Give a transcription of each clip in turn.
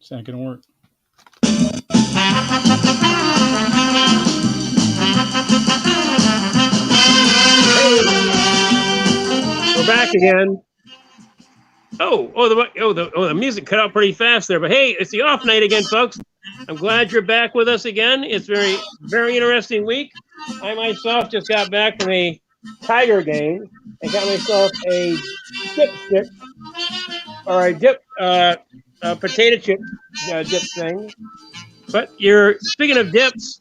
It's not going to work. We're back again. The music cut out pretty fast there. But hey, it's the off night again, folks. I'm glad you're back with us again. It's very interesting week. I myself just got back from a Tiger game and got myself a dipstick or a potato chip dip thing. But you're speaking of dips.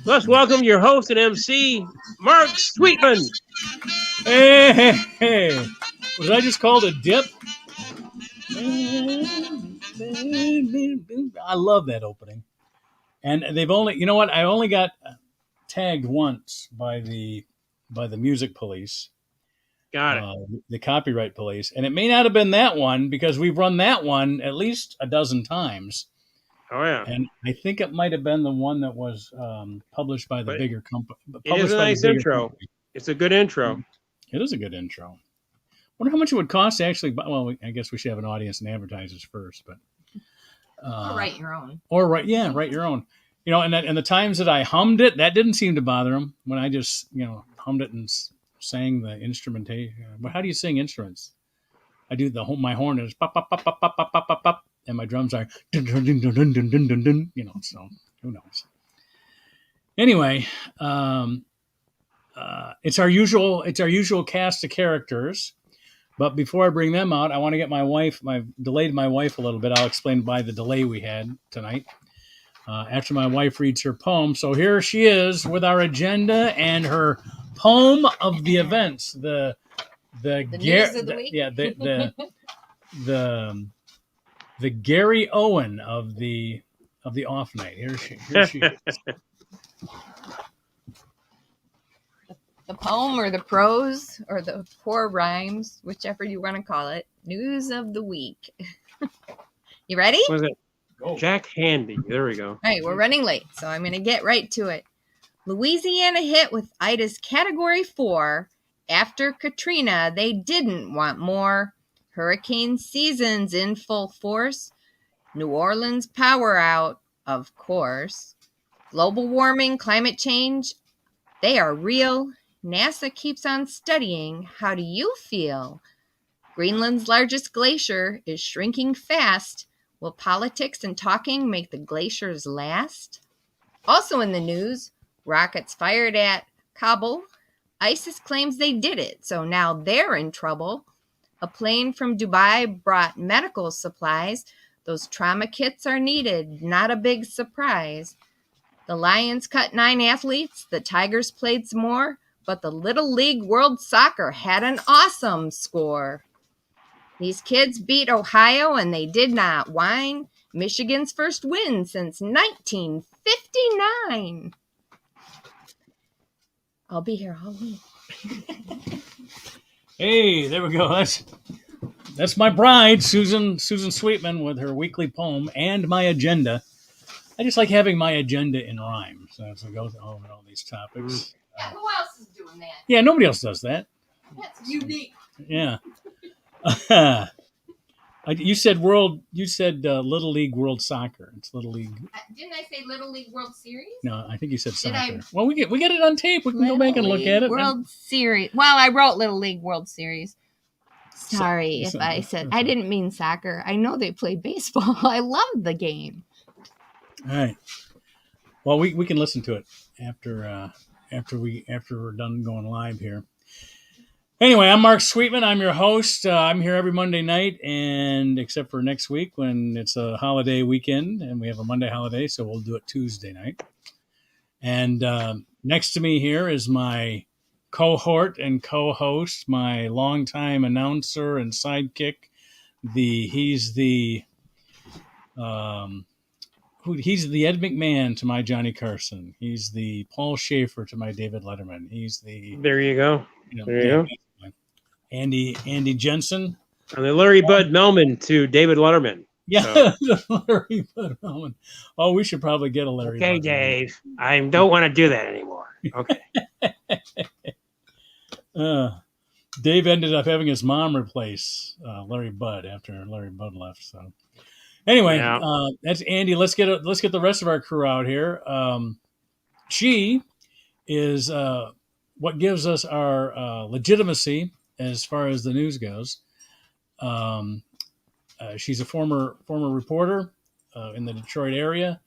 Let's welcome your host and MC, Mark Sweetman. Hey. Was I just called a dip? I love that opening. And they've only, you know what? I only got tagged once by the music police. Got it. The copyright police. And it may not have been that one because we've run that one at least a dozen times. Oh, yeah. And I think it might have been the one that was published by the bigger company. It is a nice intro. Company. It's a good intro. It is a good intro. Wonder how much it would cost to actually. Well, I guess we should have an audience and advertisers first, but or write your own. Write your own. You know, and the times that I hummed it, that didn't seem to bother them. When I just hummed it and sang the instrumentation. But how do you sing instruments? I do my horn is pop pop pop pop pop pop pop pop pop, and my drums are dun dun dun dun dun dun dun dun dun. You know, so who knows? Anyway, it's our usual cast of characters. But before I bring them out, I want to get I've delayed my wife a little bit. I'll explain why the delay we had tonight. After my wife reads her poem. So here she is with our agenda and her poem of the events. The news of the week? the Gary Owen of the off night. Here she is. The poem or the prose or the poor rhymes, whichever you want to call it. News of the week. You ready? What was it? Oh. Jack Handy. There we go. All right, we're running late, so I'm going to get right to it. Louisiana hit with Ida's Category 4. After Katrina, they didn't want more. Hurricane season's in full force. New Orleans power out, of course. Global warming, climate change, they are real. NASA keeps on studying. How do you feel? Greenland's largest glacier is shrinking fast. Will politics and talking make the glaciers last? Also in the news, rockets fired at Kabul. ISIS claims they did it, so now they're in trouble. A plane from Dubai brought medical supplies. Those trauma kits are needed, not a big surprise. The Lions cut 9 athletes, the Tigers played some more, but the Little League World Soccer had an awesome score. These kids beat Ohio and they did not whine. Michigan's first win since 1959. I'll be here all week. Hey, there we go. That's my bride, Susan Sweetman, with her weekly poem and my agenda. I just like having my agenda in rhyme. So as we go over all these topics. Yeah, who else is doing that? Yeah, nobody else does that. That's unique. Yeah. You said Little League World Soccer. It's Little League. Didn't I say Little League World Series? No, I think you said soccer. Well, we get it on tape. We can Little go back and look at it. World Series. Well, I wrote Little League World Series. Sorry if I said I didn't mean soccer. I know they play baseball. I love the game. All right. Well, we can listen to it after we're done going live here. Anyway, I'm Mark Sweetman. I'm your host. I'm here every Monday night, and except for next week when it's a holiday weekend and we have a Monday holiday, so we'll do it Tuesday night. And next to me here is my cohort and co-host, my longtime announcer and sidekick. He's the Ed McMahon to my Johnny Carson. He's the Paul Schaefer to my David Letterman. There you go. There you go. Andy Jensen. And the Larry Bud Melman to David Letterman. Yeah, so. Larry Bud Melman. Oh, we should probably get a Larry Bud Dave. Melman. I don't want to do that anymore. Okay. Dave ended up having his mom replace Larry Bud after Larry Bud left. So Anyway, Yeah. that's Andy. Let's get the rest of our crew out here. She is what gives us our legitimacy as far as the news goes. Um, she's a former reporter in the Detroit area,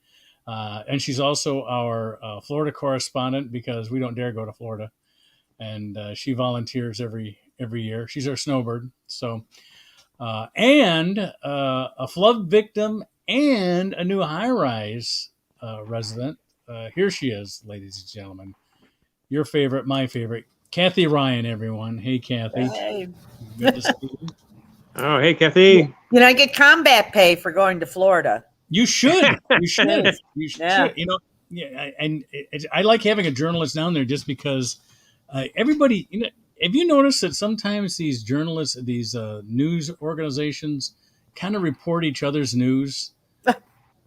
and she's also our Florida correspondent because we don't dare go to Florida, and she volunteers every year. She's our snowbird. So, and a flood victim and a new high-rise resident. Here she is, ladies and gentlemen. Your favorite, my favorite, Kathy Ryan. Everyone, hey Kathy, Hey. good to see you. Oh, hey, Kathy. I get combat pay for going to Florida. You should. You should. You should. Yeah. You know, yeah. And I like having a journalist down there just because everybody. You know, have you noticed that sometimes these journalists, these news organizations, kind of report each other's news?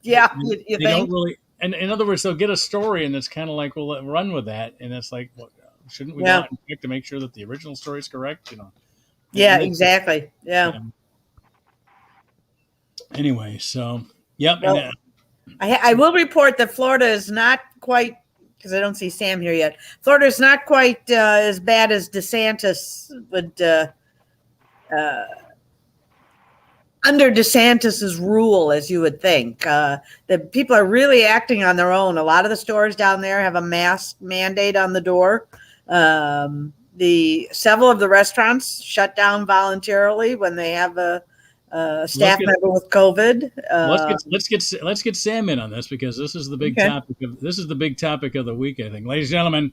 Yeah, They, you they think? don't really. And in other words, they'll get a story, and it's kind of like, well, run with that. And it's like, well, shouldn't we go out and check to make sure that the original story is correct? You know. Yeah, And exactly. Yeah. Anyway, so yep. Well, And, I will report that Florida is not quite, because I don't see Sam here yet. Florida is not quite as bad as DeSantis would. Under DeSantis's rule, as you would think, the people are really acting on their own. A lot of the stores down there have a mask mandate on the door. Several of the restaurants shut down voluntarily when they have a staff member with COVID. Let's get Sam in on this because this is the big topic. This is the big topic of the week, I think, ladies and gentlemen.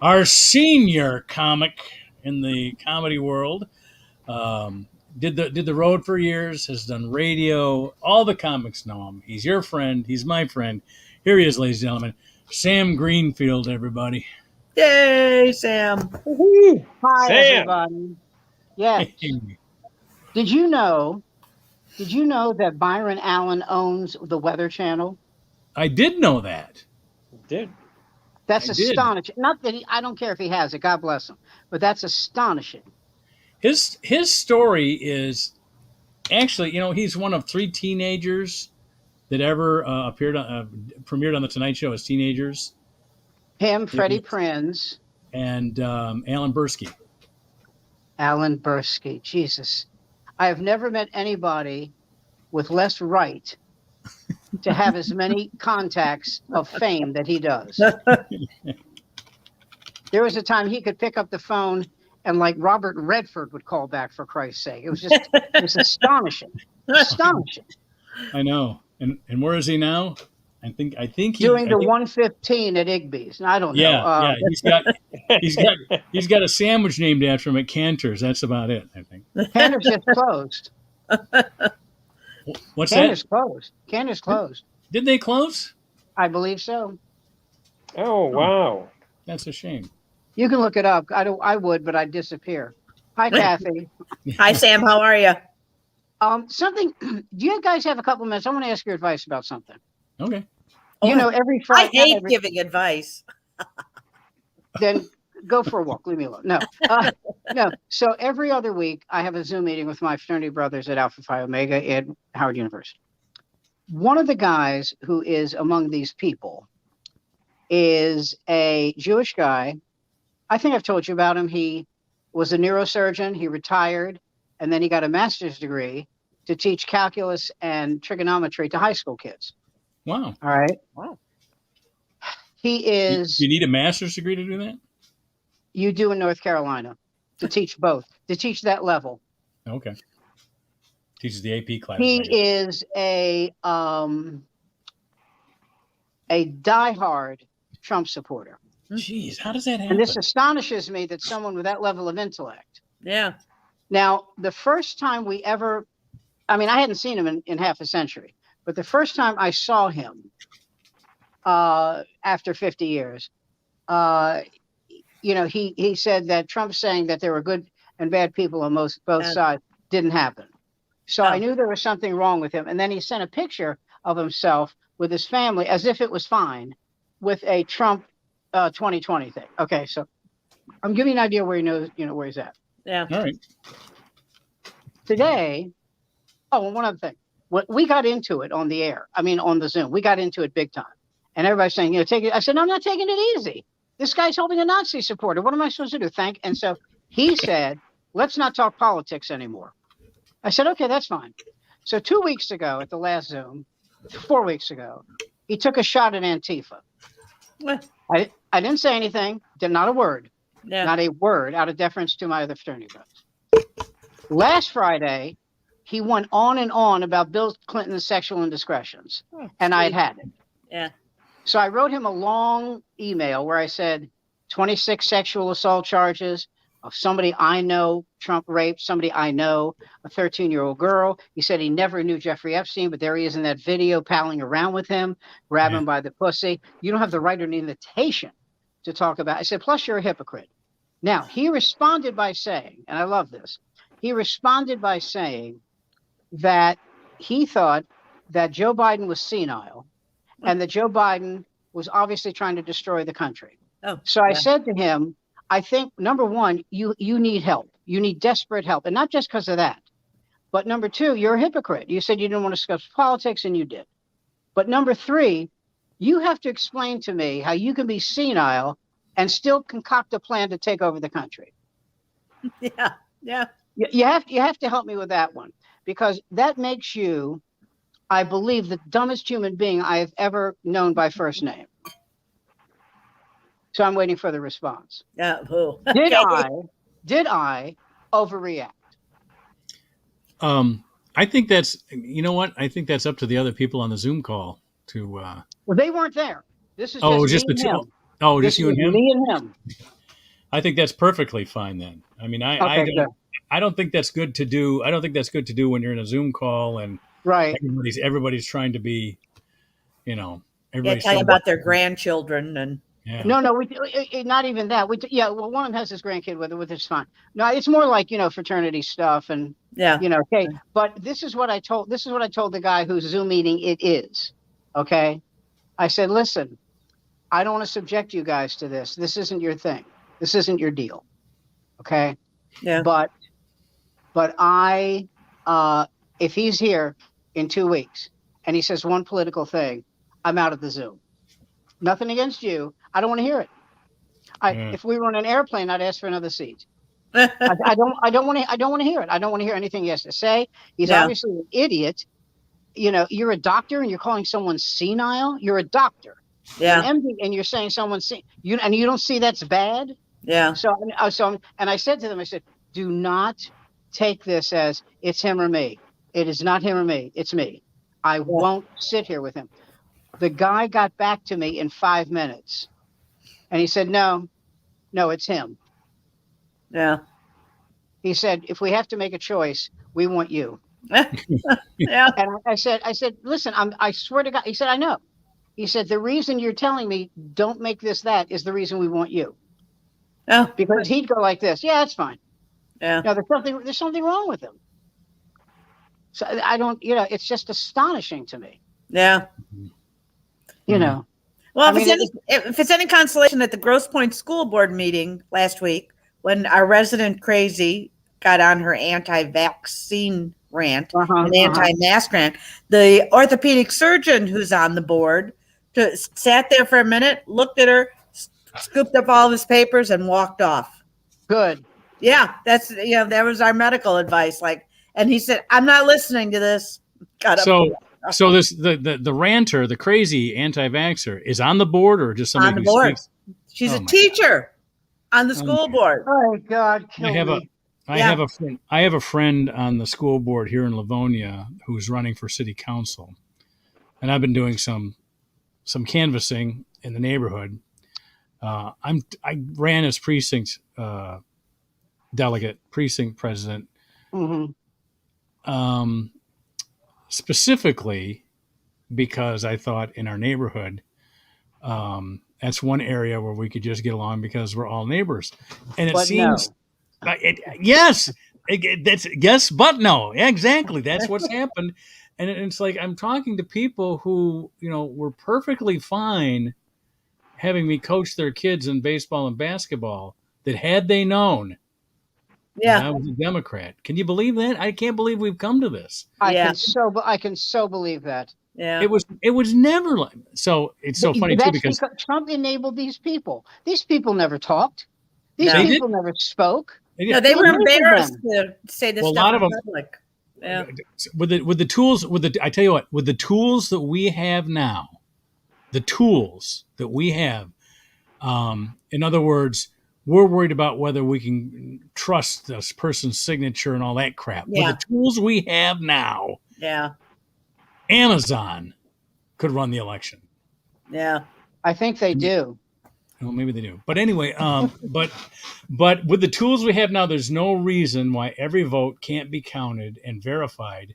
Our senior comic in the comedy world. Did the road for years, has done radio. All the comics know him. He's your friend. He's my friend. Here he is, ladies and gentlemen. Sam Greenfield, everybody. Yay, Sam. Hi, Sam. everybody. Yes. Did you know that Byron Allen owns the Weather Channel? I did know that. Did. That's I did. astonishing. Not that I don't care if he has it. God bless him. But that's astonishing. His story is actually, you know, he's one of 3 teenagers that ever premiered on the Tonight Show as teenagers. Him, Freddie Prinze, and Alan Bursky. Alan Bursky. Jesus. I have never met anybody with less right to have as many contacts of fame that he does. There was a time he could pick up the phone and like Robert Redford would call back, for Christ's sake. It was astonishing. Astonishing. I know. And where is he now? I think doing the 115 at Igby's. I don't know. Yeah. He's got a sandwich named after him at Cantor's. That's about it, I think. Cantor's just closed. What's Cantor's that? closed. Cantor's closed. Did they close? I believe so. Oh, wow. That's a shame. You can look it up. I would, but I'd disappear. Hi, Kathy. Hi, Sam. How are you? Something. Do you guys have a couple minutes? I want to ask your advice about something. Okay. You know, every I Friday. hate giving advice. Then go for a walk. Leave me alone. No. No. So every other week, I have a Zoom meeting with my fraternity brothers at Alpha Phi Omega at Howard University. One of the guys who is among these people is a Jewish guy. I think I've told you about him. He was a neurosurgeon. He retired, and then he got a master's degree to teach calculus and trigonometry to high school kids. Wow. All right. Wow. He is. You need a master's degree to do that? You do in North Carolina to teach both, to teach that level. Okay. Teaches the AP class. He is a diehard Trump supporter. Jeez, how does that happen? And this astonishes me that someone with that level of intellect. Yeah. Now, the first time we ever, I mean, I hadn't seen him in half a century, but the first time I saw him after 50 years, you know, he said that Trump saying that there were good and bad people on both sides didn't happen. So I knew there was something wrong with him. And then he sent a picture of himself with his family as if it was fine with a Trump 2020 thing. Okay, so I'm giving you an idea where he knows, you know, where he's at. Yeah. All right. Today, oh, and one other thing. we got into it on the air. I mean, on the Zoom, we got into it big time. And everybody's saying, take it. I said, no, I'm not taking it easy. This guy's helping a Nazi supporter. What am I supposed to do? And so he said, let's not talk politics anymore. I said, okay, that's fine. So 2 weeks ago at the last Zoom, 4 weeks ago, he took a shot at Antifa. I didn't say anything, not a word, not a word out of deference to my other fraternity brothers. Last Friday, he went on and on about Bill Clinton's sexual indiscretions, and I had it. Yeah. So I wrote him a long email where I said 26 sexual assault charges of somebody I know Trump raped, somebody I know, a 13-year-old girl. He said he never knew Jeffrey Epstein, but there he is in that video palling around with him, grabbing him by the pussy. You don't have the right or an invitation to talk about. I said, plus you're a hypocrite. Now, he responded by saying, and I love this, he responded by saying that he thought that Joe Biden was senile and that Joe Biden was obviously trying to destroy the country. So I said to him, I think, number one, you need help. You need desperate help. And not just because of that. But number two, you're a hypocrite. You said you didn't want to discuss politics, and you did. But number three, you have to explain to me how you can be senile and still concoct a plan to take over the country. Yeah. You have to help me with that one, because that makes you, I believe, the dumbest human being I have ever known by first name. So I'm waiting for the response. Did I overreact? I think that's, you know what? I think that's up to the other people on the Zoom call to. Well, they weren't there. This is just me the and two. him. Oh, just you and him. Me and him. I think that's perfectly fine then. I mean, I don't think that's good to do. I don't think that's good to do when you're in a Zoom call and right. Everybody's trying to be, everybody's talking about their grandchildren and. Yeah. No, not even that. Well, one of them has his grandkid with it, which is fine. No, it's more like, fraternity stuff and, okay. But this is what I told the guy whose Zoom meeting it is. Okay. I said, listen, I don't want to subject you guys to this. This isn't your thing. This isn't your deal. Okay. Yeah. But if he's here in 2 weeks and he says one political thing, I'm out of the Zoom. Nothing against you. I don't want to hear it. If we were on an airplane, I'd ask for another seat. I don't want to hear it. I don't want to hear anything he has to say. He's obviously an idiot. You're a doctor and you're calling someone senile. You're a doctor. Yeah. An MD, and you're saying someone's and you don't see that's bad. Yeah. So I said to them, I said, do not take this as it's him or me. It is not him or me. It's me. I won't sit here with him. The guy got back to me in 5 minutes and he said, no, it's him. Yeah. He said, if we have to make a choice, we want you. Yeah. And I said, listen, I swear to God. He said, I know. He said, the reason you're telling me don't make this that is the reason we want you. Oh. Because he'd go like this. Yeah, that's fine. Yeah. No, there's something wrong with him. So I don't, it's just astonishing to me. Yeah. Well, if it's any consolation, at the Grosse Pointe School Board meeting last week, when our resident crazy got on her anti-vaccine rant, and anti-mask rant, the orthopedic surgeon who's on the board sat there for a minute, looked at her, scooped up all of his papers, and walked off. Good. Yeah, that's that was our medical advice. And he said, "I'm not listening to this." Got up. So this the ranter, the crazy anti-vaxxer, is on the board or just somebody on the board? Speaks? She's a teacher on the school board. Oh God, kill me. I have a friend on the school board here in Livonia who's running for city council, and I've been doing some canvassing in the neighborhood. I ran as precinct delegate, precinct president. Mm-hmm. Specifically because I thought in our neighborhood, that's one area where we could just get along because we're all neighbors. And it seems, yes, but no, exactly. That's what's happened. And it's like, I'm talking to people who, were perfectly fine having me coach their kids in baseball and basketball, that had they known Yeah. I was a Democrat. Can you believe that? I can't believe we've come to this. I Yeah. can so believe that. Yeah. It was never like so. It's so funny too That's because Trump enabled these people. These people never talked. These No. people never spoke. No, they were enabled embarrassed them. to say this Well, a stuff lot in of them- public. Yeah. with the tools I tell you what, with the tools that we have now, in other words, we're worried about whether we can trust this person's signature and all that crap. Yeah. With the tools we have now, Yeah. Amazon could run the election. Yeah. I think they do. Well, maybe they do. But anyway, but with the tools we have now, there's no reason why every vote can't be counted and verified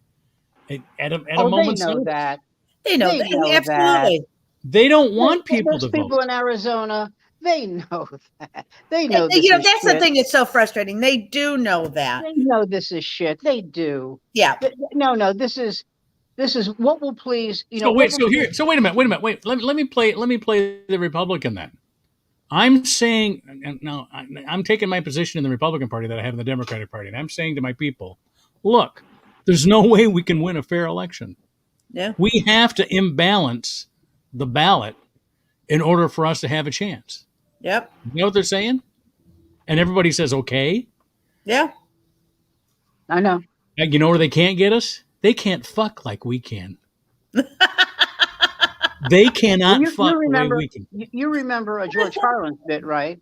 at a moment's they know notice. that. They know They that. know Absolutely. They don't want Those people to people vote. in Arizona, they know that. They know this You know, is that's shit. the thing that's so frustrating. They do know that. They know this is shit. They do. Yeah. No, this is what will please, you know. So wait, what will so wait a minute. Wait, let me play the Republican then. I'm saying now I'm taking my position in the Republican Party that I have in the Democratic Party, and I'm saying to my people, look, there's no way we can win a fair election. Yeah. We have to imbalance the ballot in order for us to have a chance. Yep. You know what they're saying? And everybody says, okay. Yeah. I know. You know where they can't get us? They can't fuck like we can. They cannot fuck the way we can. You remember a George Carlin bit, right?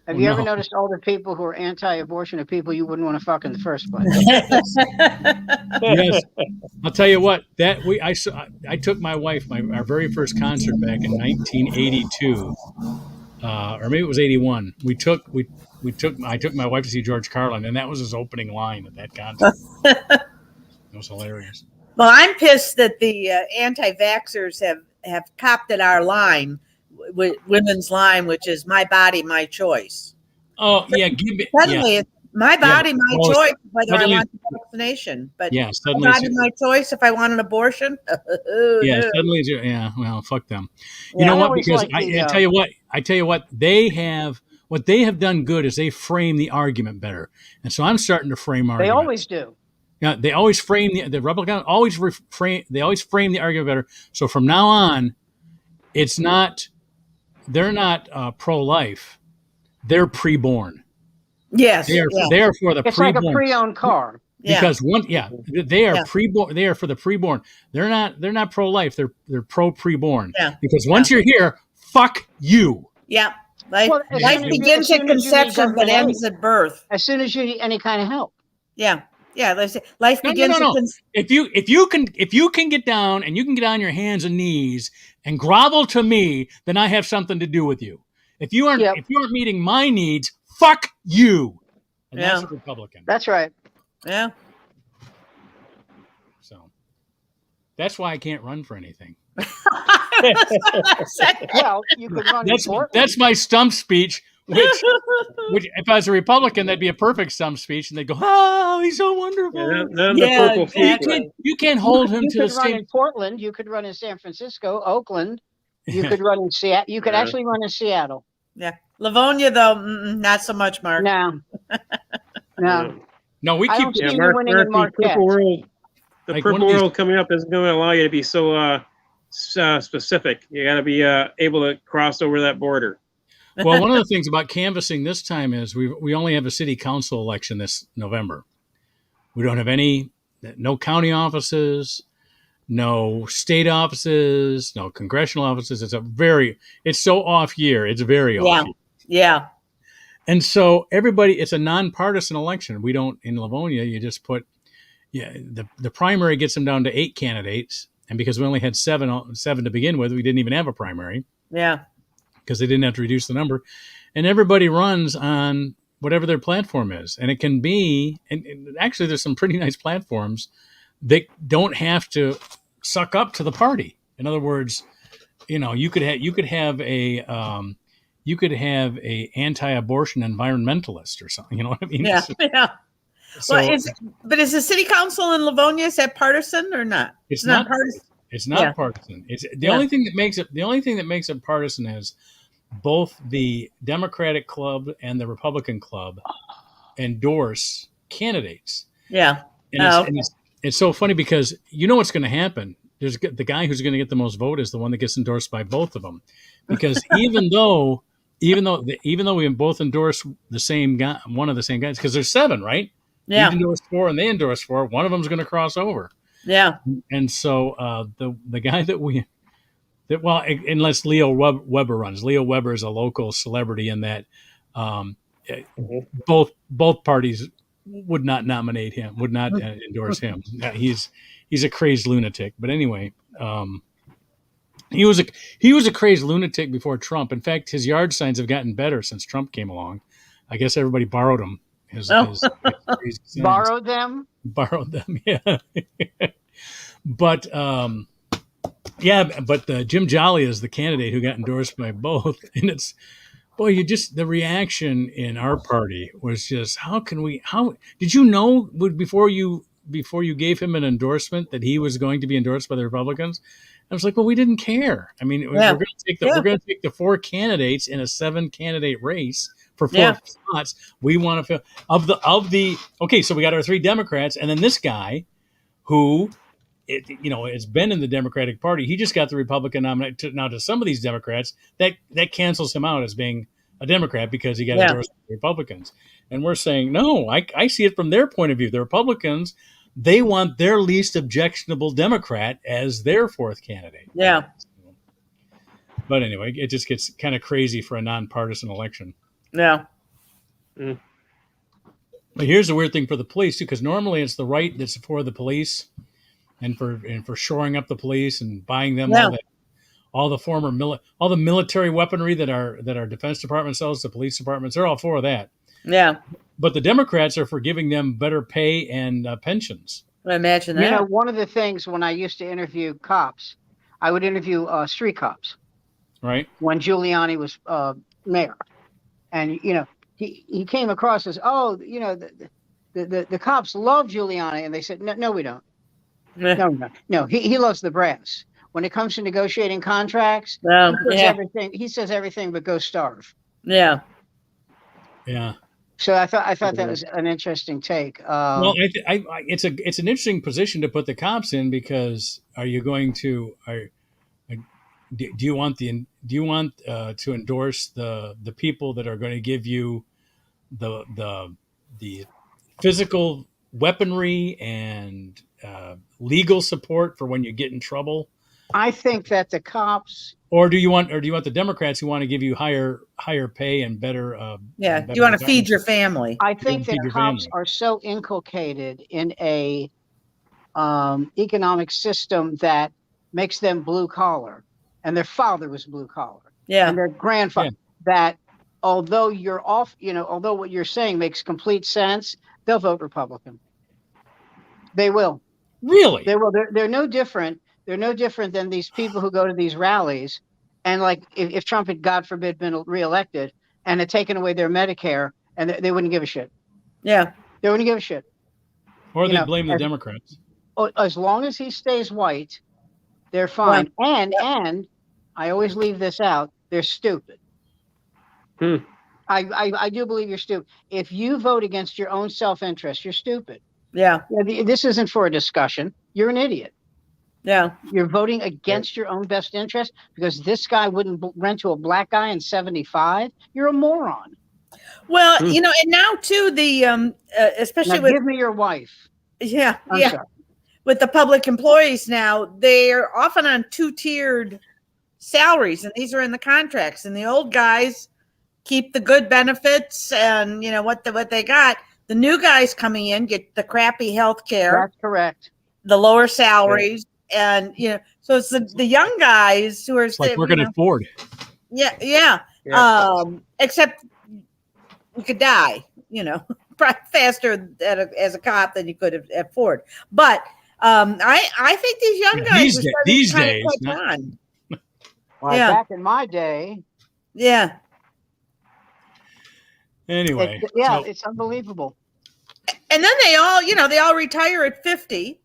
Have you ever noticed all the people who are anti-abortion are people you wouldn't want to fuck in the first place? Yes, I'll tell you what. I took my wife our very first concert back in 1982, or maybe it was 81. I took my wife to see George Carlin, and that was his opening line at that concert. It was hilarious. Well, I'm pissed that the anti-vaxxers have copped at our line, women's line, which is my body, my choice. Oh yeah, give it. Suddenly, Yeah. it's my body, my well, choice, whether I suddenly- want the vaccination. But Yeah, my suddenly. body, my choice if I want an abortion. Yeah, No. suddenly. Yeah, well, fuck them. Yeah. You know I what? always Because like I tell you what, what they have done good is they frame the argument better, and so I'm starting to frame They arguments. always do. Yeah, they always frame the Republican always frame the argument better. So from now on, it's not they're not pro-life, they're pre-born. Yes. They are Yeah. they are for the It's pre-born. like a pre-owned car. Yeah. Because they are Yeah. pre-born. They are for the pre-born. They're not pro-life. They're pro-pre-born. Yeah. Because once you're here, fuck you. Yeah. Life, Well, as life soon as you- begins as soon at as you need conception but government ends at birth. As soon as you need any kind of help. Yeah. Yeah. Life No, begins no. at conception. If you can get down and you can get on your hands and knees and grovel to me, then I have something to do with you. If you aren't meeting my needs, fuck you. And that's a Republican. That's right. Yeah. So that's why I can't run for anything. Well, you could run in Portland. That's my stump speech. Which, if I was a Republican, that'd be a perfect stump speech, and they'd go, "Oh, he's so wonderful." Then the Yeah, purple exactly. You can't hold him You to the could run same. in Portland. You could run in San Francisco, Oakland. You could run in Seattle. You could actually run in Seattle. Yeah. Livonia, though, not so much, Mark. No. No. No, we I keep. don't see you Mark, winning Mark, in the Marquette. purple world, Like purple one of these- world coming up isn't going to allow you to be so specific. You got to be able to cross over that border. Well, one of the things about canvassing this time is we only have a city council election this November. We don't have no county offices, no state offices, no congressional offices. It's so off year. It's very off year. Yeah. And so it's a nonpartisan election. We don't, in Livonia, you just put, the primary gets them down to 8 candidates. And because we only had seven to begin with, we didn't even have a primary Yeah. because they didn't have to reduce the number. And everybody runs on whatever their platform is. And it can be, and actually there's some pretty nice platforms that don't have to suck up to the party. In other words, you could have a anti-abortion environmentalist or something. You know what I mean? Yeah. Yeah. So Well, is the city council in Livonia, is that partisan or not? it's not partisan. It's not Yeah. partisan. It's the only thing that makes it partisan is both the Democratic club and the Republican club endorse candidates. Yeah. And it's so funny because you know what's going to happen. There's the guy who's going to get the most vote is the one that gets endorsed by both of them, because even though we both endorse the same guy, one of the same guys, because there's 7, right? Yeah. He endorsed 4 and they endorsed 4. One of them's going to cross over. Yeah. And so the guy unless Leo Weber runs. Leo Weber is a local celebrity in that both parties would not nominate him, would not endorse him. He's a crazed lunatic. But anyway, he was a crazed lunatic before Trump. In fact, his yard signs have gotten better since Trump came along. I guess everybody borrowed them. His crazy signs. Borrowed them. Yeah. But Jim Jolly is the candidate who got endorsed by both, and it's the reaction in our party was just how did you know before you gave him an endorsement that he was going to be endorsed by the Republicans? I was like, well, we didn't care. I mean, we're going to take the 4 candidates in a 7-candidate race for 4 spots. We want to fill okay. So we got our 3 Democrats, and then this guy who, has been in the Democratic Party. He just got the Republican nomination. Now, to some of these Democrats, that cancels him out as being a Democrat because he got endorsed by the Republicans. And we're saying, no, I see it from their point of view. The Republicans, they want their least objectionable Democrat as their 4th candidate. Yeah. But anyway, it just gets kind of crazy for a nonpartisan election. Yeah. But here's the weird thing for the police, too, because normally it's the right that's for the police and for shoring up the police and buying them all the military weaponry that our Defense Department sells to police departments. They're all for that. Yeah. But the Democrats are for giving them better pay and pensions. I imagine that. One of the things when I used to interview cops, I would interview street cops. Right. When Giuliani was mayor. And, he came across as, the cops love Giuliani. And they said, no, we don't. No, he loves the brass. When it comes to negotiating contracts, he says everything but go starve. Yeah. Yeah. So I thought that was an interesting take. Well, it's an interesting position to put the cops in, because are you going to do you want to endorse the people that are going to give you the physical weaponry and legal support for when you get in trouble? I think that the cops, or do you want the Democrats who want to give you higher pay and better? Do you want to feed your family? I think that cops are so inculcated in a economic system that makes them blue collar, and their father was blue collar, and their grandfather. That although although what you're saying makes complete sense, they'll vote Republican. They will. Really? They will. They're no different. They're no different than these people who go to these rallies. And like if Trump had, God forbid, been reelected and had taken away their Medicare, and they wouldn't give a shit. Yeah. They wouldn't give a shit. Or they blame the Democrats. As long as he stays white, they're fine. Right. And I always leave this out. They're stupid. I do believe you're stupid. If you vote against your own self-interest, you're stupid. Yeah. This isn't for a discussion. You're an idiot. Yeah. You're voting against your own best interest because this guy wouldn't rent to a black guy in 75. You're a moron. Well, and now too, the especially now give me your wife. Yeah. I'm sorry. With the public employees now, they're often on 2-tiered salaries, and these are in the contracts. And the old guys keep the good benefits and what they got. The new guys coming in get the crappy health care. That's correct. The lower salaries. And so it's the young guys who are like working at Ford. Yeah. Except you could die, faster as a cop than you could have at Ford. But I think these young guys these days. Back in my day. Yeah. Anyway, it's unbelievable. And then they all retire at 50.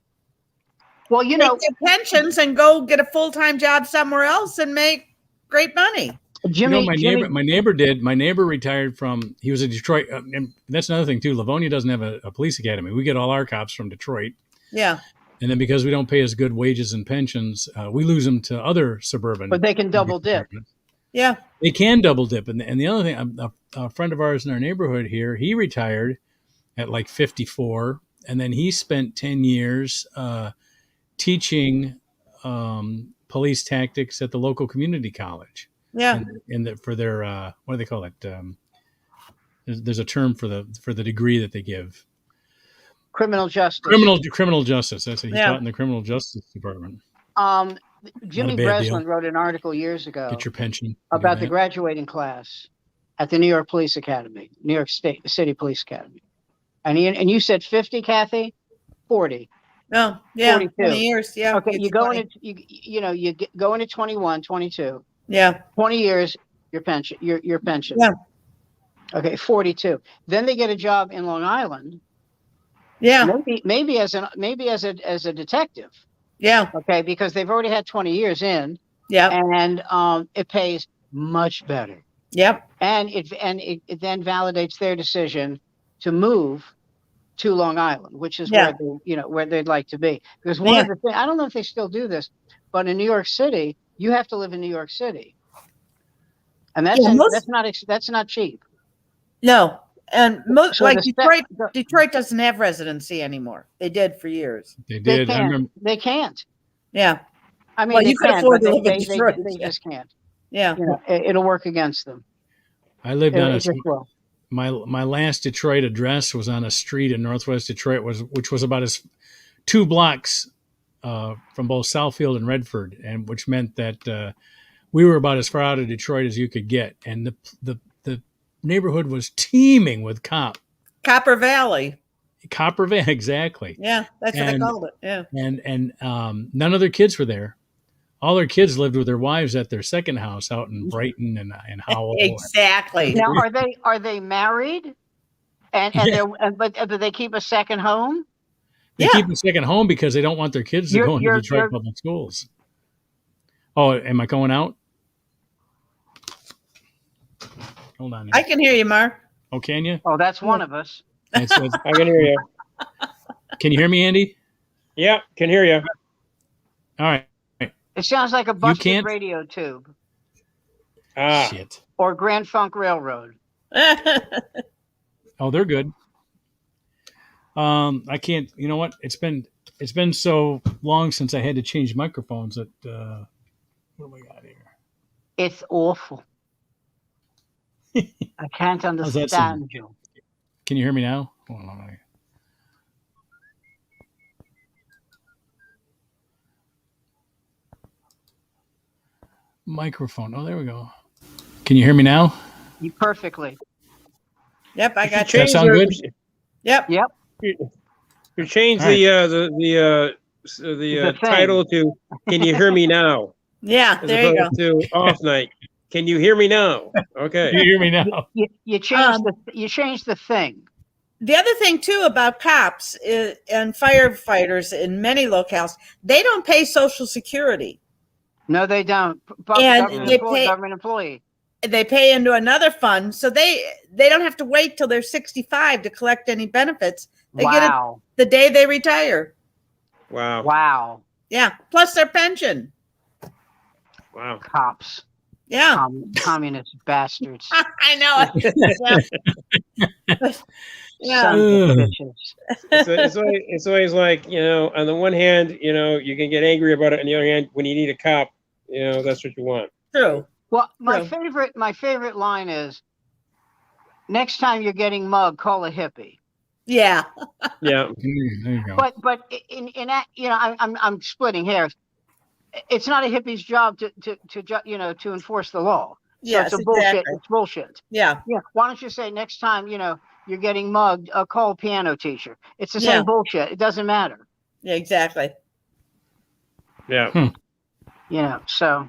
Well, take their pensions and go get a full-time job somewhere else and make great money. Jimmy, my neighbor retired from, he was a Detroit, and that's another thing too. Livonia doesn't have a police academy. We get all our cops from Detroit. Yeah. And then because we don't pay as good wages and pensions, we lose them to other suburban. but they can double dip. Yeah. They can double dip. And the other thing, a friend of ours in our neighborhood here, he retired at like 54. And then he spent 10 years teaching police tactics at the local community college. Yeah. For their, what do they call it? There's a term for the degree that they give. Criminal justice. Criminal justice. That's what he Yeah. taught in the criminal justice department. Jimmy Not a bad Breslin deal. wrote an article years ago Get your pension. about the graduating class at the New York Police Academy, New York City Police Academy. And you said 50, Kathy? 40. No. Yeah. 42. 20 years. Yeah. Okay, it's you go 20. into go into 21, 22. Yeah. 20 years, your pension. Your pension. Yeah. Okay, 42. Then they get a job in Long Island. Yeah. Maybe as a detective. Yeah. Okay, because they've already had 20 years in. Yeah. And it pays much better. Yep. And it then validates their decision to move to Long Island, which is Yeah. where they'd like to be. Because one of the things, I don't know if they still do this, but in New York City, you have to live in New York City, and that's not cheap. No. And most So like the Detroit doesn't have residency anymore. They did for years. They They did. I can't. remember. They can't. Yeah. I mean, Well, they you could can, afford but to live in they Detroit. just can't. Yeah. You know, it'll work against them. I lived on It just will. my last Detroit address was on a street in Northwest Detroit, which was about 2 blocks from both Southfield and Redford, and which meant that we were about as far out of Detroit as you could get, and the neighborhood was teeming with Copper Valley. Copper Van, exactly. Yeah, that's what they called it. Yeah. And none of their kids were there. All their kids lived with their wives at their second house out in Brighton and Howell. Exactly. Now, are they married? And but they keep a second home? They keep a second home because they don't want their kids to go into Detroit public schools. Oh, am I going out? Hold on. I can hear you, Mark. Oh, can you? Oh, that's one of us. I can hear you. Can you hear me, Andy? Yeah, can hear you. All right. It sounds like a busted can't- radio tube Shit. or Grand Funk Railroad. Oh, they're good. I can't. You know what? It's been so long since I had to change microphones that. What do we got here? It's awful. I can't understand you. Can you hear me now? Hold on. Microphone. Oh, there we go. Can you hear me now? You perfectly. Yep, I got Does that sound good? Yep. You changed All right. the thing. title to "Can you hear me now?" Yeah, as there you go. opposed to "Off Night." Can you hear me now? Okay. Can you hear me now? You changed the thing. The other thing too about cops and firefighters in many locales, they don't pay Social Security. No, they don't. And Government employee. They pay into another fund, so they don't have to wait till they're 65 to collect any benefits. They get it the day they retire. Wow. Wow. Yeah, plus their pension. Wow. Cops. Yeah, Communist bastards. I know it. Yeah. Sons of bitches. It's always like, on the one hand, you can get angry about it. On the other hand, when you need a cop, that's what you want. True. Well, my favorite line is, next time you're getting mugged, call a hippie. Yeah. Yeah. There you go. But in that, I'm splitting hairs. It's not a hippie's job to enforce the law. Yes, so it's a bullshit. exactly. It's bullshit. Yeah. Yeah. Why don't you say next time you're getting mugged, call a piano teacher? It's the same bullshit. It doesn't matter. Yeah, exactly. Yeah. So.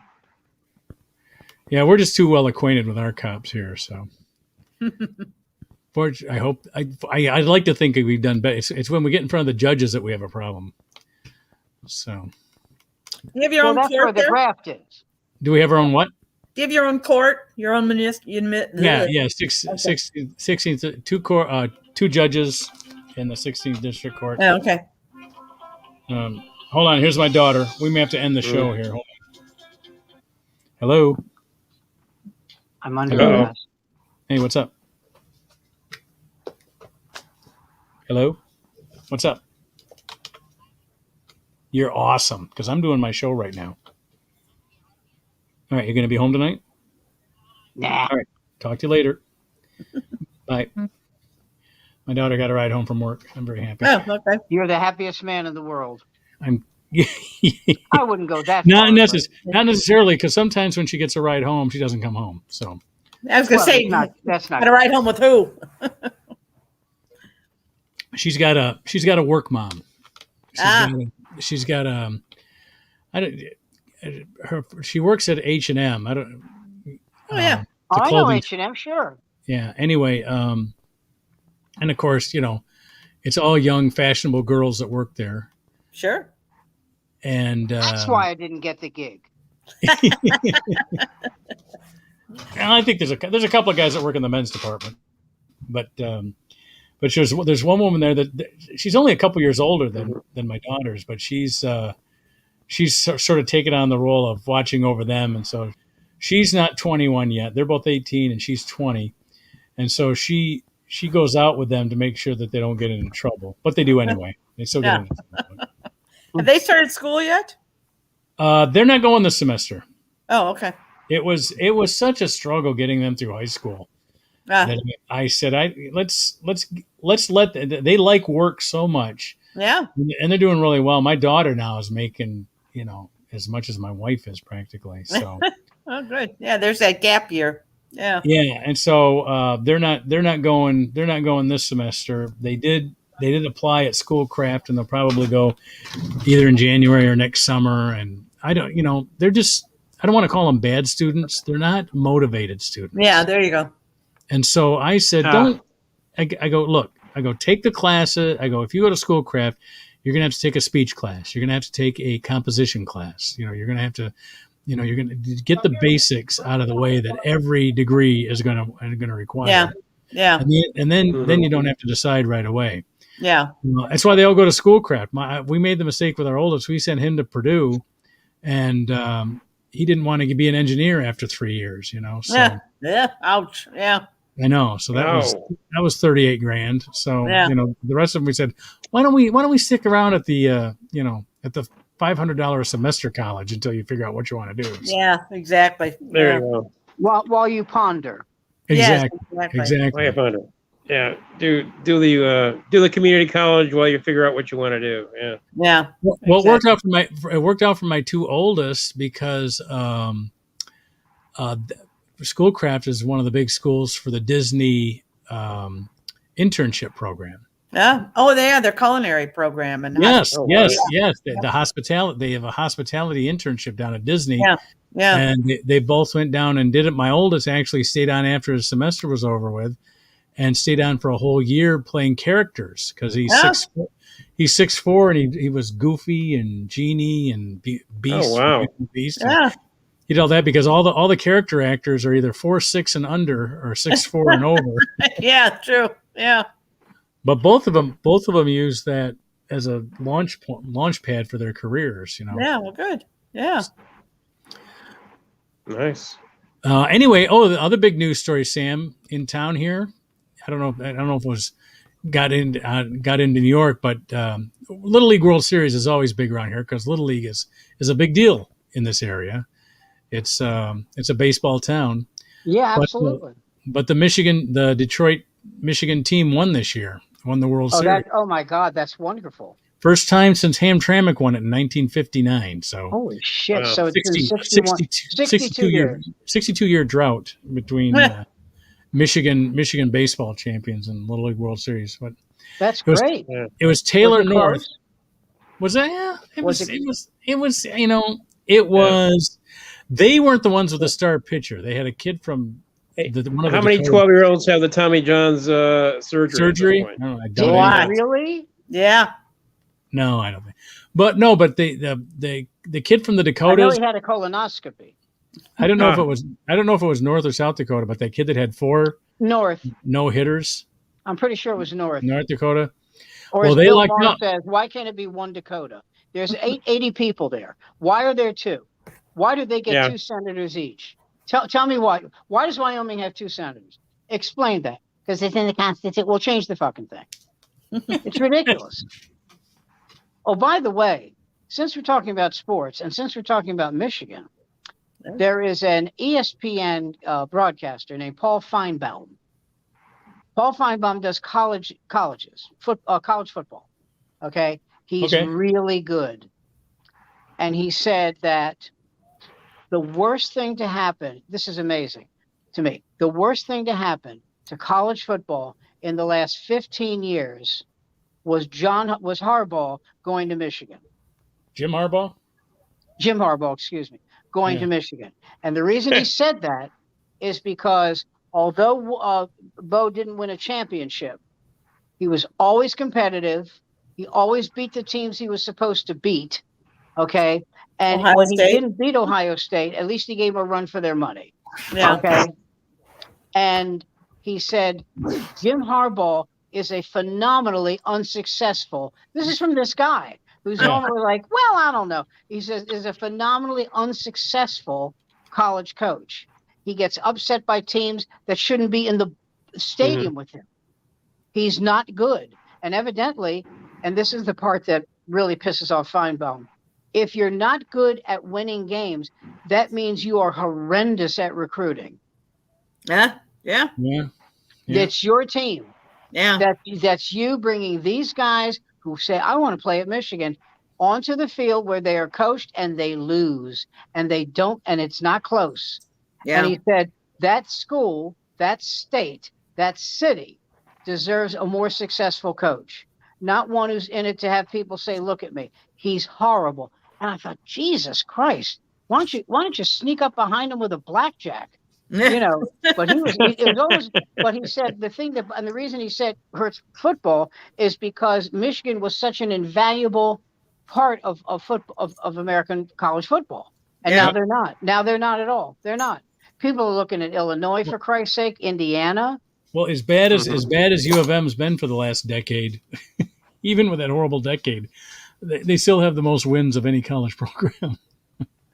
Yeah, we're just too well acquainted with our cops here, so. I hope I'd like to think that we've done better. It's when we get in front of the judges that we have a problem. So. You have your own that's court where the there? graft is. Do we have our own what? Do you have your own court, your own Yeah. 16th, two judges in the 16th district court. Oh, okay. Hold on. Here's my daughter. We may have to end the show here. Hold on. Hello. I'm under Hello. arrest. Hey, what's up? Hello. What's up? You're awesome because I'm doing my show right now. All right. You're going to be home tonight? Nah. All right. Talk to you later. Bye. My daughter got a ride home from work. I'm very happy. Oh, okay. You're the happiest man in the world. I'm I wouldn't go that not far. not necessarily because sometimes when she gets a ride home, she doesn't come home. So I was going to say, that's not got to ride home with who? she's got a work mom. She's got she works at H&M. I don't. Oh yeah. I know H&M, sure. Yeah. Anyway, and of course, it's all young, fashionable girls that work there. Sure. And that's why I didn't get the gig. I think there's a couple of guys that work in the men's department, but there's one woman there that she's only a couple years older than my daughters, but she's sort of taken on the role of watching over them, and so she's not 21 yet. They're both 18, and she's 20, and so she goes out with them to make sure that they don't get into trouble, but they do anyway. They still get into trouble. Have they started school yet? They're not going this semester. Oh, okay. It was such a struggle getting them through high school. That I said, let's let they like work so much. Yeah. And they're doing really well. My daughter now is making, as much as my wife is practically. So. Oh, good. Yeah. There's that gap year. Yeah. Yeah. And so, they're not going this semester. They did apply at Schoolcraft, and they'll probably go either in January or next summer. And I don't, they're just, I don't want to call them bad students. They're not motivated students. Yeah. There you go. And so I said, I go, take the classes. I go, if you go to Schoolcraft, you're going to have to take a speech class. You're going to have to take a composition class. You're going to have to, you're going to get the basics out of the way that every degree is going to require. Yeah. Yeah. And then you don't have to decide right away. Yeah. That's why they all go to Schoolcraft. We made the mistake with our oldest. We sent him to Purdue, and he didn't want to be an engineer after 3 years, So, yeah. Ouch. Yeah. I know. So that was $38,000. So, the rest of them, we said, why don't we stick around at the, at the $500 a semester college until you figure out what you want to do. So. Yeah, exactly. There you go. While you ponder. Exactly. Yes, Exactly. While you ponder. Yeah. Do the community college while you figure out what you want to do. Yeah. Yeah. Well, it worked out for my two oldest because, Schoolcraft is one of the big schools for the Disney internship program. Yeah. Oh, their culinary program and yes. The hospitality. They have a hospitality internship down at Disney. Yeah. Yeah. And they both went down and did it. My oldest actually stayed on after his semester was over with, and stayed on for a whole year playing characters because he's 6'4" and he was Goofy and Genie and Beast. Oh wow! Beast. Yeah. He did all that because all the character actors are either 4'6" and under or 6'4" and over. Yeah, true. Yeah. But both of them use that as a launch pad for their careers. Yeah. Well, good. Yeah. Nice. Anyway, the other big news story, Sam, in town here. I don't know if it was got into New York, but Little League World Series is always big around here because Little League is a big deal in this area. It's a baseball town. Yeah, absolutely. But the Detroit, Michigan team won this year. Won the World Series. Oh my God, that's wonderful. First time since Hamtramck won it in 1959. So holy shit! Wow. So it's 62 year drought between Michigan baseball champions and Little League World Series. But that's great. It was Taylor was it North. Close? Was that? Yeah. It was. They weren't the ones with the star pitcher. They had a kid from. How many 12-year-olds have the Tommy John's surgery? No, I don't. Really? Yeah. No, I don't think. But the kid from the Dakotas. I know he had a colonoscopy. I don't know if it was North or South Dakota, but that kid that had 4 North. no hitters, I'm pretty sure it was North. North Dakota. Or Well, as they Bill lucked Maher out. says, why can't it be 1 Dakota? There's 80 people there. Why are there 2? Why do they get 2 senators each? Tell me why. Why does Wyoming have 2 senators? Explain that. Because it's in the Constitution. We'll change the fucking thing. It's ridiculous. Oh, by the way, since we're talking about sports and since we're talking about Michigan, there is an ESPN broadcaster named Paul Feinbaum. Paul Feinbaum does college football. Okay. He's really good. And he said that the worst thing to happen, this is amazing to me, the worst thing to happen to college football in the last 15 years was Harbaugh going to Michigan. Jim Harbaugh, excuse me, going to Michigan. And the reason he said that is because although Bo didn't win a championship, he was always competitive. He always beat the teams he was supposed to beat. Okay. And when he didn't beat Ohio State, at least he gave them a run for their money. Yeah. Okay. And he said, Jim Harbaugh is a phenomenally unsuccessful. This is from this guy who's normally like, well, I don't know. He says is a phenomenally unsuccessful college coach. He gets upset by teams that shouldn't be in the stadium with him. He's not good. And evidently, and this is the part that really pisses off Feinbaum, if you're not good at winning games, that means you are horrendous at recruiting. Yeah. It's your team. Yeah. That's you bringing these guys who say, I want to play at Michigan onto the field where they are coached and they lose and they don't, and it's not close. Yeah. And he said that school, that state, that city deserves a more successful coach, not one who's in it to have people say, look at me, he's horrible. And I thought, Jesus Christ, why don't you sneak up behind him with a blackjack? You know, but it was always, but he said and the reason he said hurts football is because Michigan was such an invaluable part of American college football. And now they're not. Now they're not at all. They're not. People are looking at Illinois, for Christ's sake, Indiana. Well, as bad as U of M's been for the last decade, even with that horrible decade, they still have the most wins of any college program.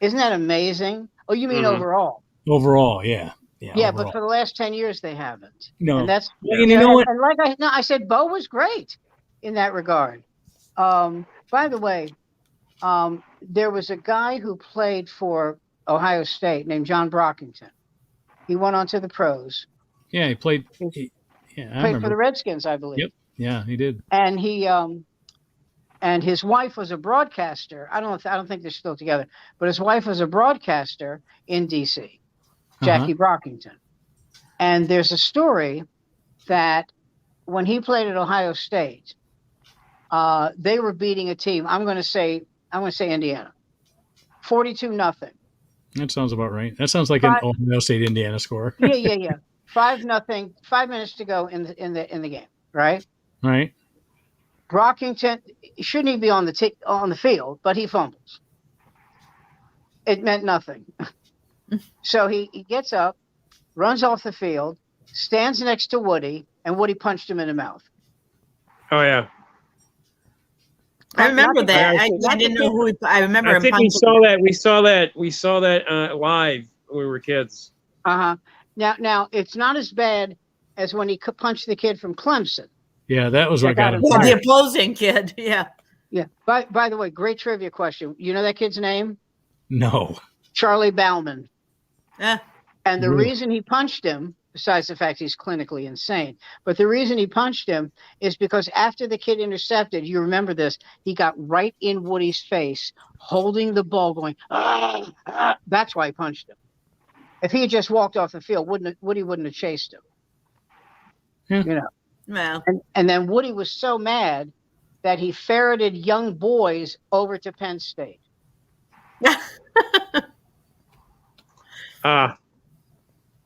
Isn't that amazing? Oh, you mean overall? Overall, yeah. Yeah, but for the last 10 years they haven't. No, and that's and you know what? And like I said, Bo was great in that regard. By the way, there was a guy who played for Ohio State named John Brockington. He went on to the pros. Yeah, he played. Played for the Redskins, I believe. Yep. Yeah, he did. And he and his wife was a broadcaster. I don't think they're still together, but his wife was a broadcaster in D.C., Jackie Brockington. And there's a story that when he played at Ohio State, they were beating a team. I'm going to say Indiana, 42-0. That sounds about right. That sounds like an Ohio State Indiana score. Yeah. 5-0. 5 minutes to go in the game. Right. Right. Brockington shouldn't even be on the field, but he fumbles. It meant nothing. So he gets up, runs off the field, stands next to Woody, and Woody punched him in the mouth. Oh yeah, I remember that. I didn't know who. I remember. I think we saw that. We saw that live when we were kids. Now it's not as bad as when he punched the kid from Clemson. Yeah, that was what got him. The opposing kid. Yeah. By the way, great trivia question. You know that kid's name? No. Charlie Bauman. Yeah. And the reason he punched him, besides the fact he's clinically insane, but the reason he punched him is because after the kid intercepted, you remember this, he got right in Woody's face, holding the ball, going, ah, ah. That's why he punched him. If he had just walked off the field, Woody wouldn't have chased him. You know. Well. And then Woody was so mad that he ferreted young boys over to Penn State.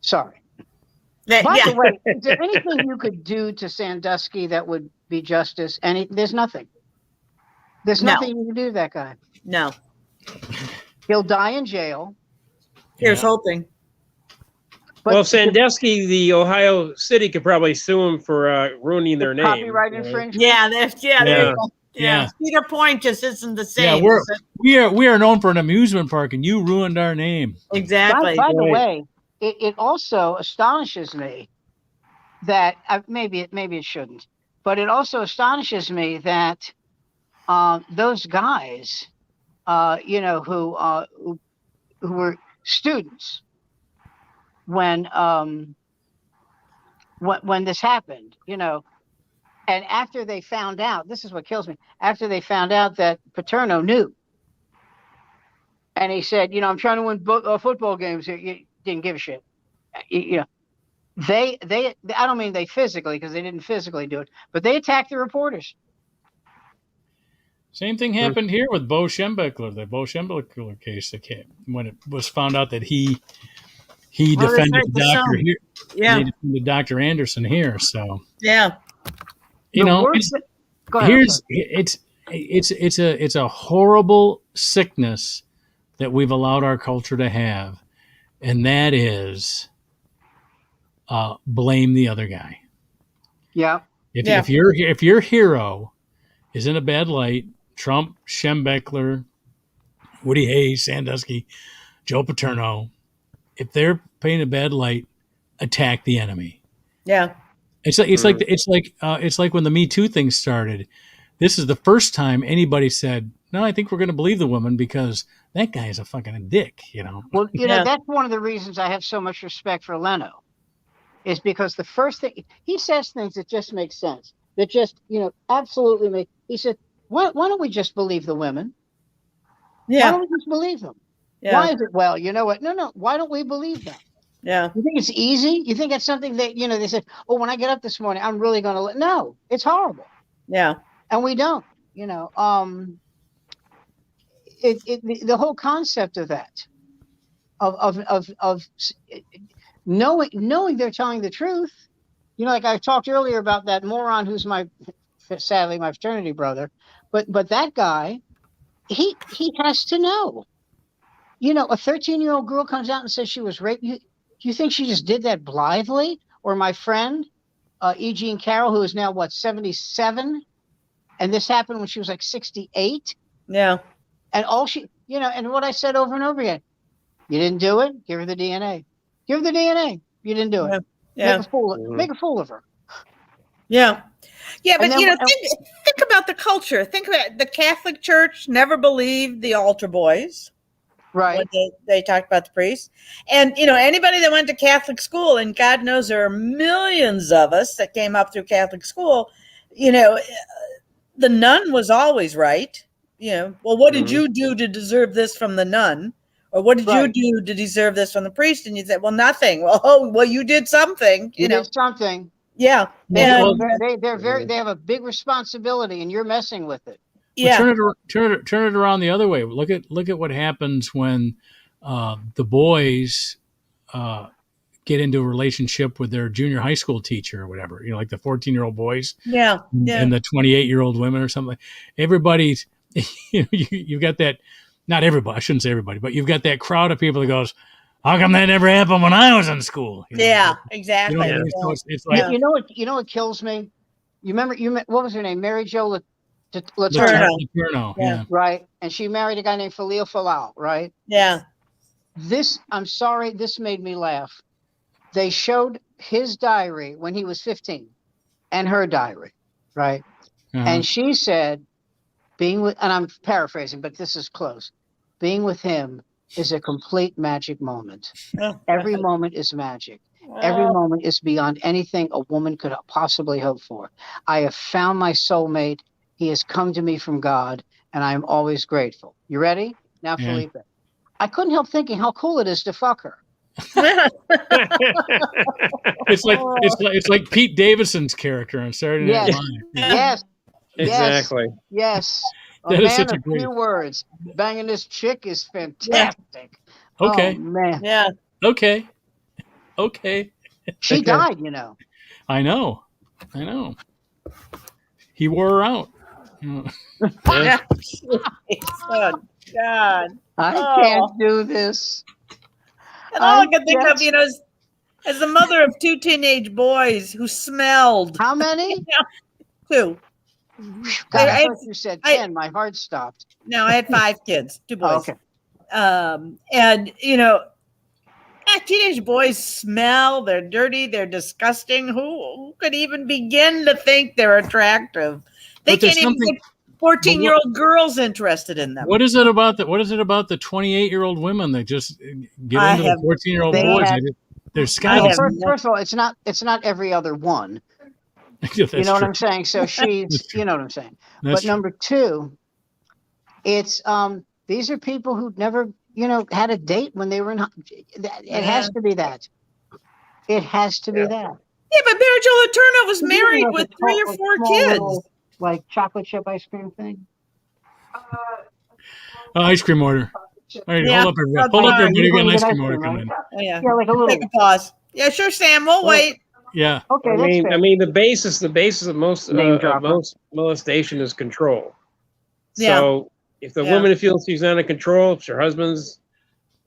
Sorry. By the way, is there anything you could do to Sandusky that would be justice? There's nothing. There's nothing you can do to that guy. No. He'll die in jail. Here's Yeah. hoping. But Well, Sandusky, the Ohio City, could probably sue him for ruining their name. copyright you know? infringement. Yeah, there Yeah. you go. Yeah. Yeah. Cedar Point just isn't the Yeah, same. we are known for an amusement park, and you ruined our name. Exactly. By the Right. way, it also astonishes me that maybe it shouldn't, but it also astonishes me that those guys, who were students when this happened, and after they found out, this is what kills me. After they found out that Paterno knew, and he said, I'm trying to win football games here. You didn't give a shit. They I don't mean they physically, because they didn't physically do it, but they attacked the reporters. Same thing happened here with Bo Schembechler, the Bo Schembechler case that came when it was found out that he defended the doctor here. Yeah. He defended Dr. Anderson here. So Yeah. Go ahead. it's a horrible sickness that we've allowed our culture to have, and that is blame the other guy. Yeah. If your hero is in a bad light, Trump, Schembechler, Woody Hayes, Sandusky, Joe Paterno, if they're painting a bad light, attack the enemy. Yeah. It's like when the Me Too thing started. This is the first time anybody said, "No, I think we're going to believe the woman because that guy is a fucking dick." Well, that's one of the reasons I have so much respect for Leno, is because the first thing he says, things that just make sense, that just absolutely make. He said, "Why don't we just believe the women? Yeah. Why don't we just believe them? Yeah. Why is it? Well, you know what? No. Why don't we believe them? Yeah. You think it's easy? You think it's something that they said, oh, when I get up this morning, I'm really going to no, it's horrible. Yeah. And we don't. The whole concept of that, of knowing they're telling the truth. Like I talked earlier about that moron who's sadly my fraternity brother, but that guy, he has to know. A 13-year-old girl comes out and says she was raped. You think she just did that blithely? Or my friend, E. Jean Carroll, who is now 77, and this happened when she was like 68. Yeah. And all she, and what I said over and over again, you didn't do it. Give her the DNA. Give her the DNA. You didn't do it. Yeah. Make a fool of her. Yeah. Yeah, but then, think about the culture. Think about the Catholic Church never believed the altar boys. Right. When they talked about the priests. And, anybody that went to Catholic school, and God knows there are millions of us that came up through Catholic school, the nun was always right. Well, what did you do to deserve this from the nun? Or what did you do to deserve this from the priest? And you said, well, nothing. Well, you did something. You did something. Yeah. They have a big responsibility, and you're messing with it. Yeah. Turn it around the other way. Look at what happens when the boys get into a relationship with their junior high school teacher or whatever. Like the 14-year-old boys. Yeah. And the 28-year-old women or something. Everybody's. You've got that. Not everybody. I shouldn't say everybody, but you've got that crowd of people that goes, "How come that never happened when I was in school?" Yeah. Exactly. So it's like what kills me. You remember what was her name? Mary Jo Letourneau. Yeah. Right. And she married a guy named Falil Falal, right? Yeah. I'm sorry, this made me laugh. They showed his diary when he was 15 and her diary, right? Uh-huh. And she said, and I'm paraphrasing, but this is close. Being with him is a complete magic moment. Every moment is magic. Every moment is beyond anything a woman could possibly hope for. I have found my soulmate. He has come to me from God, and I am always grateful. You ready? Now, Yeah. Felipe. I couldn't help thinking how cool it is to fuck her. It's like Pete Davidson's character on Saturday Night Live. Yes. Exactly. Yes. That is such a few great words. Banging this chick is fantastic. Okay. Oh, man. Yeah. Okay. She died, I know. He wore her out. Yeah. Oh, God. I can't do this. And all I can think of, as the mother of 2 teenage boys who smelled. How many? 2. God, I thought you said 10. My heart stopped. No, I had 5 kids, 2 boys. Oh, okay. And teenage boys smell. They're dirty. They're disgusting. Who could even begin to think they're attractive? They can't even get 14-year-old girls interested in them. What is it about the 28-year-old women that just get into the 14-year-old boys? They're scouts. First of all, it's not every other one. You know what I'm saying? So she's, you know what I'm saying. But number 2, it's these are people who never, had a date when they were in. It has to be that. It has to be that. Yeah, but Mary Jo Letourneau was married with 3 or 4 kids. Little, like chocolate chip ice cream thing. Ice cream order. All right, hold up, everybody. We got an ice cream order coming in. Oh, yeah, like a little. Take a pause. Yeah, sure, Sam. We'll wait. Yeah. Okay. I mean, the basis of most molestation is control. So if the woman feels she's not in control, if her husband's,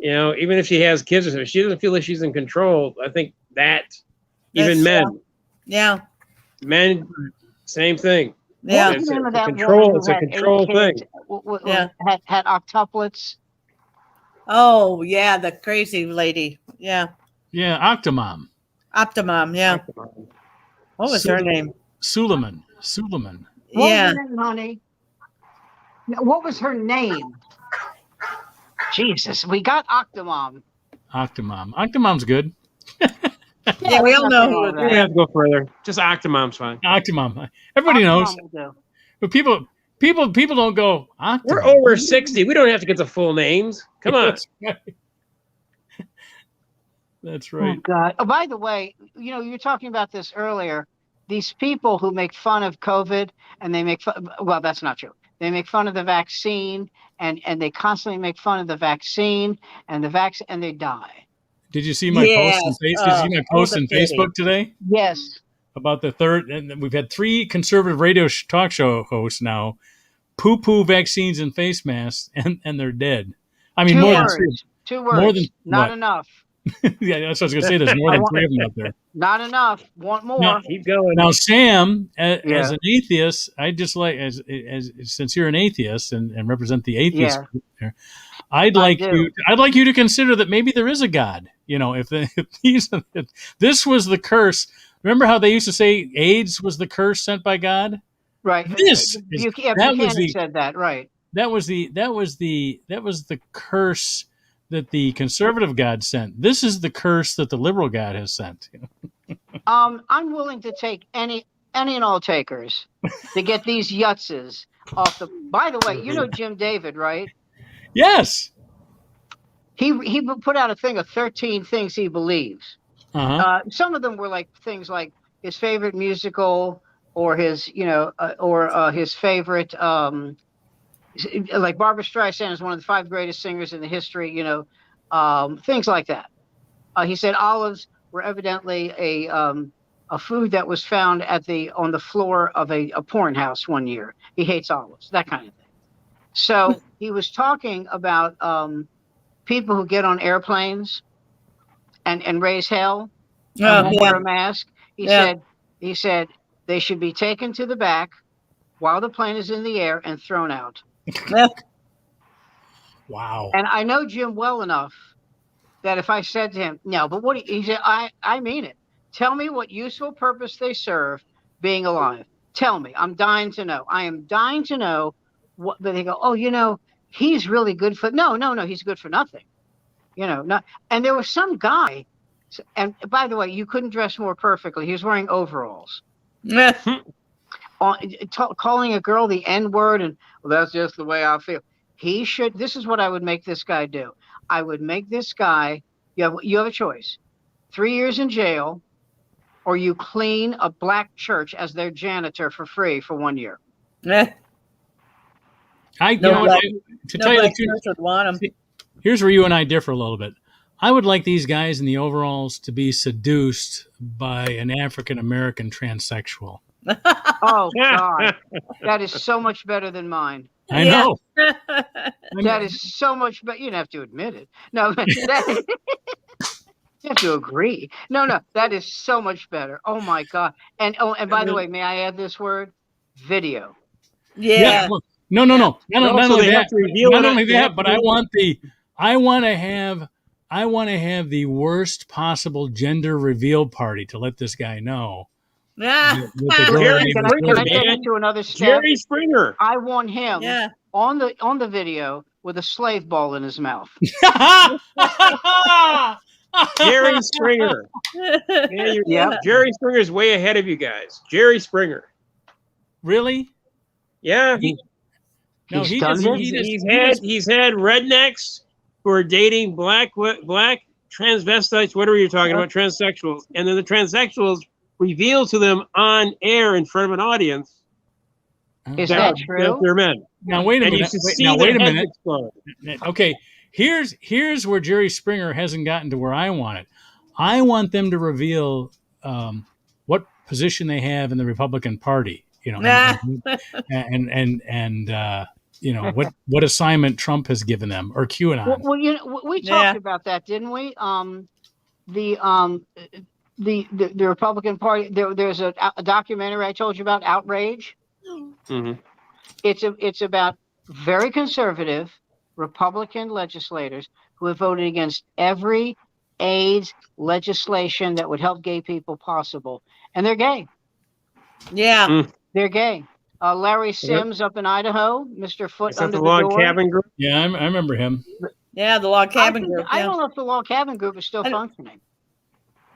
even if she has kids, if she doesn't feel like she's in control, I think men, men, same thing. Yeah. It's a control thing. Had octuplets. Oh yeah, the crazy lady. Yeah. Yeah, Octomom. Yeah. What was her name? Suleiman. What was her name, honey? What was her name? Jesus, we got Octomom. Octomom's good. Yeah, we all know who it is. We have to go further. Just Octomom's fine. Octomom. Everybody knows. But people don't go, Octomom. We're over 60. We don't have to get the full names. Come on. That's right. Oh, God. Oh, by the way, you were talking about this earlier. These people who make fun of COVID and they make fun, well, that's not true. They make fun of the vaccine and they constantly make fun of the vaccine and and they die. Did you see my post on Facebook today? Yes. About the third, and we've had 3 conservative radio talk show hosts now poo-poo vaccines and face masks, and they're dead. I mean, more than 3. 2 words. More than not enough. Yeah, that's what I was going to say. There's more than 3 of them out there. Not enough. Want more? No, keep going. Now, Sam, as an atheist, I just like as since you're an atheist and represent the atheist group there, I'd like you to consider that maybe there is a God. If this was the curse. Remember how they used to say AIDS was the curse sent by God? Right. Buchanan said that. Right. That was the curse that the conservative God sent. This is the curse that the liberal God has sent. I'm willing to take any and all takers to get these yutzes off the. By the way, Jim David, right? Yes. He put out a thing of 13 things he believes. Uh-huh. Some of them were like things like his favorite musical or his his favorite. Like Barbra Streisand is one of the 5 greatest singers in the history, things like that. He said olives were evidently a food that was found on the floor of a porn house one year. He hates olives, that kind of thing. So he was talking about people who get on airplanes and raise hell and wear a mask. He said they should be taken to the back while the plane is in the air and thrown out. Wow. And I know Jim well enough that if I said to him, no, but he said, I mean it. Tell me what useful purpose they serve being alive. Tell me. I'm dying to know. I am dying to know what. But they go, oh, he's really good for. No, he's good for nothing. Not. And there was some guy. And by the way, you couldn't dress more perfectly. He was wearing overalls. Calling a girl the N-word and that's just the way I feel. He should. This is what I would make this guy do. I would make this guy. You have a choice: 3 years in jail, or you clean a black church as their janitor for free for 1 year. To tell you the truth, here's where you and I differ a little bit. I would like these guys in the overalls to be seduced by an African American transsexual. Oh God, that is so much better than mine. I know. That is so much better. You don't have to admit it. No, You have to agree. No, that is so much better. Oh my God. And by the way, may I add this word? Video. Yeah. Well, no. Not Also, only they have that. to reveal Not it. only They that, have but to I do- want to have the worst possible gender reveal party to let this guy know. Yeah. What the girl Jerry name Can is I Springer, take man. it to another step? Jerry Springer. I want him Yeah. on the video with a slave ball in his mouth. Jerry Springer. Yeah, Yep. Jerry Springer's way ahead of you guys. Jerry Springer. Really? Yeah. No, He's he done just, this. He's had rednecks who are dating black transvestites, whatever you're talking about, transsexuals, and then the transsexuals reveal to them on air in front of an audience Is that- that true? they're men. Now wait a And you minute. should Wait, see now their wait a heads minute. explode. Okay, here's where Jerry Springer hasn't gotten to where I want it. I want them to reveal what position they have in the Republican Party. You know, and you know what assignment Trump has given them or QAnon. Well, you know, we talked about that, didn't we? The Republican Party. There's a documentary I told you about, Outrage. Mm-hmm. It's about very conservative Republican legislators who have voted against every AIDS legislation that would help gay people possible, and they're gay. Yeah. They're gay. Larry Sims up in Idaho, Mr. Foot Is that under the the log door. cabin group? Yeah, I remember him. Yeah. The log cabin group. I Yeah. don't know if the log cabin group is still I don't- functioning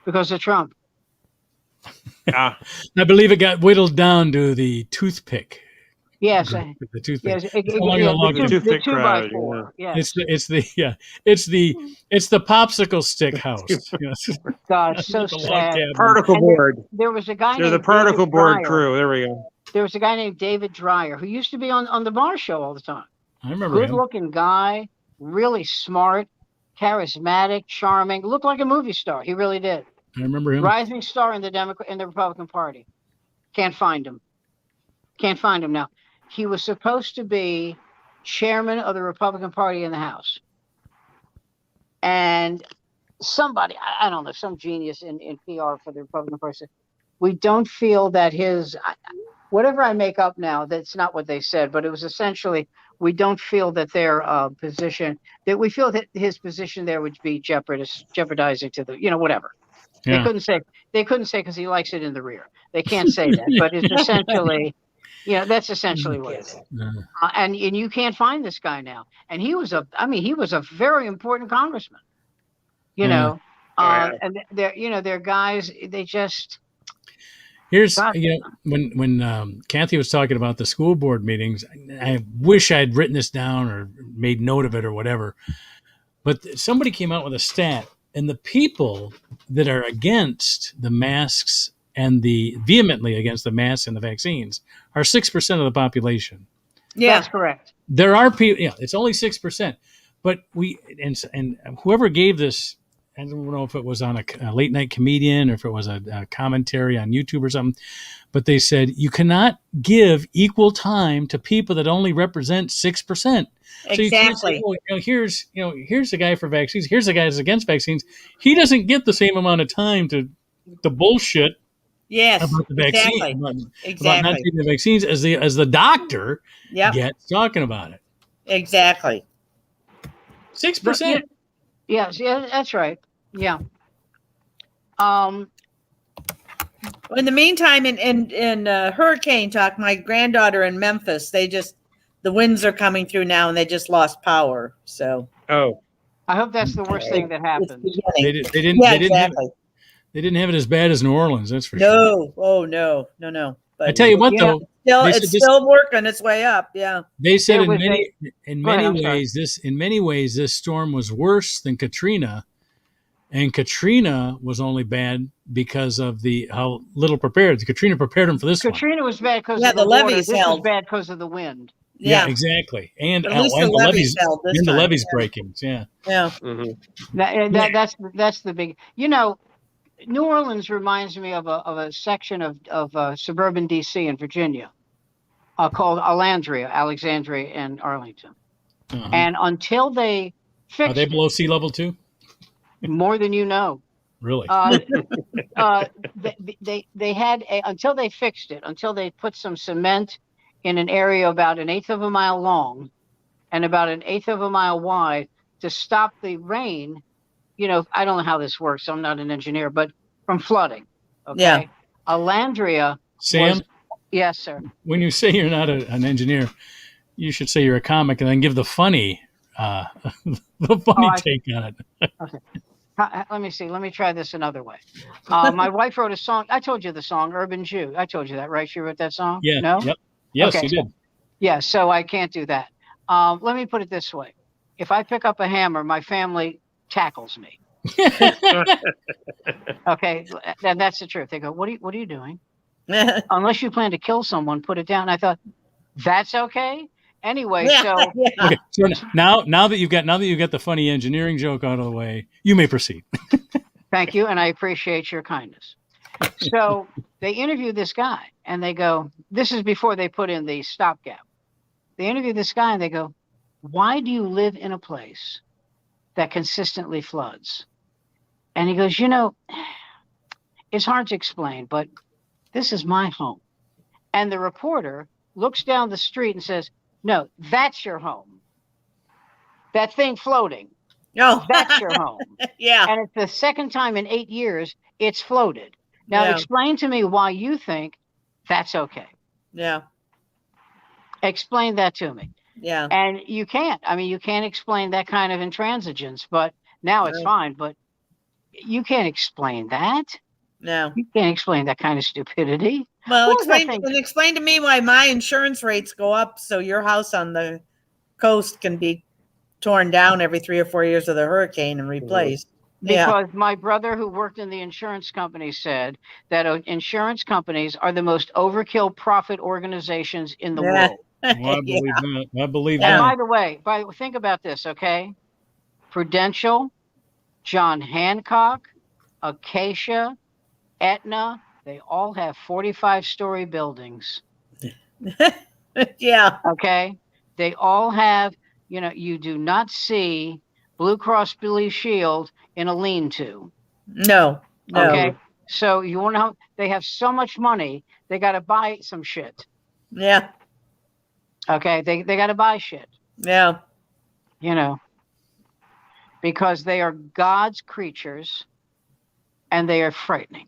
because of Trump. Ah, I believe it got whittled down to the toothpick. Yes. The toothpick. Yes. It's no longer the log the cabin. toothpick the 2x4. crowd, Yes. It's the popsicle stick house. Yes. Gosh, so The log sad. cabin. particle And there- board. There was a guy They're the named particle David board Dreyer. crew. There we go. There was a guy named David Dreyer who used to be on the Bar Show all the time. I remember him. Good-looking guy, really smart, charismatic, charming, looked like a movie star. He really did. I remember him. Rising star in the Republican Party. Can't find him. Can't find him now. He was supposed to be chairman of the Republican Party in the House. And somebody, I don't know, some genius in PR for the Republican Party said, we don't feel that whatever I make up now, that's not what they said, but it was essentially, we don't feel that their position, that we feel that his position there would be jeopardizing to the, whatever. Yeah. They couldn't say because he likes it in the rear. They can't say that, but it's essentially, that's essentially what it is. And you can't find this guy now. And he was a very important congressman, and they're guys, they just. Here's when Kathy was talking about the school board meetings, I wish I'd written this down or made note of it or whatever. But somebody came out with a stat, and the people that are against the masks and vehemently against the masks and the vaccines are 6% of the population. Yeah. That's correct. There are people, it's only 6%, but and whoever gave this, I don't know if it was on a late night comedian or if it was a commentary on YouTube or something, but they said you cannot give equal time to people that only represent 6%. So you can't say, here's the guy for vaccines. Here's the guy that's against vaccines. He doesn't get the same amount of time to the bullshit. Yes. About the vaccine, Exactly. about not taking the vaccines as the doctor gets talking about it. Exactly. 6%. Yes, yeah, that's right. Yeah. In the meantime, in hurricane talk, my granddaughter in Memphis, the winds are coming through now, and they just lost power. So. Oh. I hope that's the worst thing that happened. They didn't have it as bad as New Orleans. That's for sure. No. Oh no. But I tell you what, though, it's still working its way up. Yeah. They said in many ways this storm was worse than Katrina, and Katrina was only bad because of how little prepared. Katrina prepared them for this one. Katrina was bad because of the water. levees This held. was bad because of the wind. Yeah, exactly. And at least the levees held this time. the levees breakings. Yeah. Yeah. Mm-hmm. That's the big. New Orleans reminds me of a section of suburban DC in Virginia, called Alexandria, and Arlington. Uh-huh. And until they fix Are they below sea level too? more than you know. Really? They had until they fixed it, until they put some cement in an area about 1/8 of a mile long and about 1/8 of a mile wide to stop the rain. I don't know how this works. I'm not an engineer, but from flooding. Okay. Yeah. Alandria. Sam, Yes, sir. when you say you're not an engineer, you should say you're a comic and then give the funny take on it. Okay. Let me see. Let me try this another way. My wife wrote a song. I told you the song, Urban Jew. I told you that, right? She wrote that song? Yeah. No? Yep. Yes, Okay, you did. Yeah, so I can't do that. Let me put it this way. If I pick up a hammer, my family tackles me. Okay, and that's the truth. They go, what are you doing? Unless you plan to kill someone, put it down. I thought, that's okay? Anyway, so Okay, so now that you've got the funny engineering joke out of the way, you may proceed. thank you, and I appreciate your kindness. So they interview this guy, and they go, this is before they put in the stopgap. They interview this guy, and they go, why do you live in a place that consistently floods? And he goes, it's hard to explain, but this is my home. And the reporter looks down the street and says, no, that's your home. That thing floating. No, That's your home. Yeah. And it's the second time in 8 years it's floated. Now explain to me why you think that's okay. Yeah. Explain that to me. Yeah. And you can't. I mean, you can't explain that kind of intransigence, but now it's fine. But you can't explain that. No. You can't explain that kind of stupidity. Well, explain to me why my insurance rates go up so your house on the coast can be torn down every 3 or 4 years of the hurricane and replaced. Because my brother who worked in the insurance company said that insurance companies are the most overkill profit organizations in the world. Well, I believe that. I believe And that. by the way, think about this, okay? Prudential, John Hancock, Acacia, Aetna, they all have 45-story buildings. Yeah. Okay? They all have, you do not see Blue Cross Blue Shield in a lean-to. No. Okay? So you want to know, they have so much money, they got to buy some shit. Yeah. Okay? They got to buy shit. Yeah. Because they are God's creatures and they are frightening.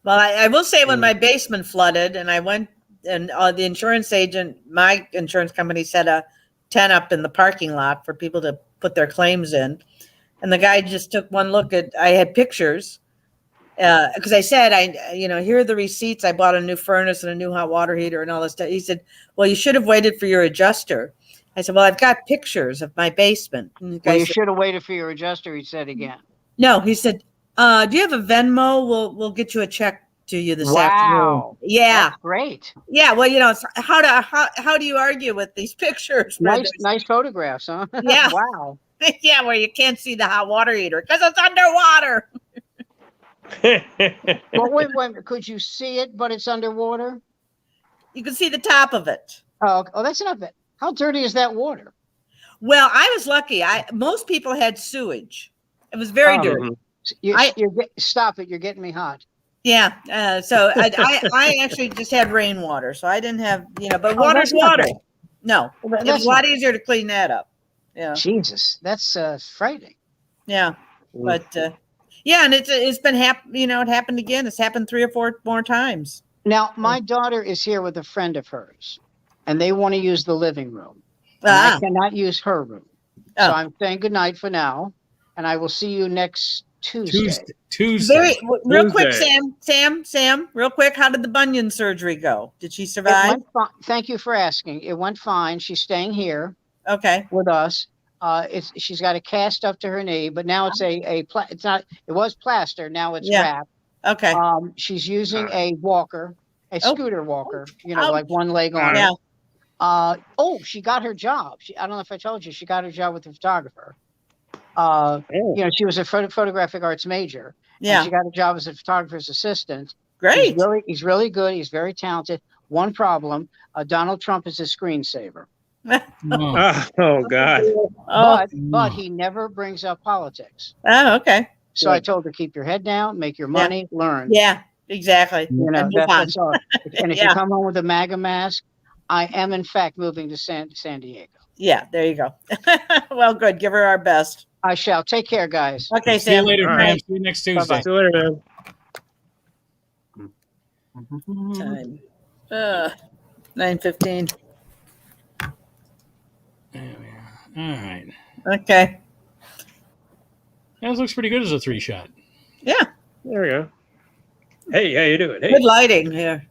Well, I will say when my basement flooded and I went and the insurance agent, my insurance company set a tent up in the parking lot for people to put their claims in. And the guy just took one look I had pictures because I said, here are the receipts. I bought a new furnace and a new hot water heater and all this stuff. He said, well, you should have waited for your adjuster. I said, well, I've got pictures of my basement. Well, you should have waited for your adjuster, he said again. No, he said, do you have a Venmo? We'll get you a check to you this afternoon. Yeah. That's great. Yeah. Well, how do you argue with these pictures? Nice photographs, huh? Yeah. Wow. Yeah, where you can't see the hot water heater because it's underwater. Well, wait, could you see it, but it's underwater? You can see the top of it. Oh, that's not bad. How dirty is that water? Well, I was lucky. Most people had sewage. It was very dirty. Stop it. You're getting me hot. Yeah. So I actually just had rainwater. So I didn't have, but water's water. No, it's a lot easier to clean that up. Yeah. Jesus, that's frightening. Yeah. But, and it's been it happened again. It's happened 3 or 4 more times. Now, my daughter is here with a friend of hers, and they want to use the living room. I cannot use her room. So I'm saying good night for now, and I will see you next Tuesday. Real quick, Sam, real quick. How did the bunion surgery go? Did she survive? Thank you for asking. It went fine. She's staying here. Okay. With us. She's got a cast up to her knee, but now it's it's not. It was plaster. Now it's wrapped. Okay. She's using a walker, a scooter walker. Like one leg on it. She got her job. I don't know if I told you, she got her job with the photographer. She was a photographic arts major. Yeah. And she got a job as a photographer's assistant. Great. He's really good. He's very talented. One problem, Donald Trump is his screensaver. Oh God. Oh, But he never brings up politics. oh, okay. So I told her, keep your head down, make your money, learn. Yeah, exactly. You know, And move on. that's all. And if you Yeah. come home with a MAGA mask, I am in fact moving to San Diego. Yeah, there you go. Well, good. Give her our best. I shall. Take care, guys. Okay, See you Sam. later, All Pam. right. See you next Bye-bye. Tuesday. See you later, Time. man. 9:15. There we are. All right. Okay. That looks pretty good as a 3-shot. Yeah. There we go. Hey, how you doing? Hey, Good lighting here.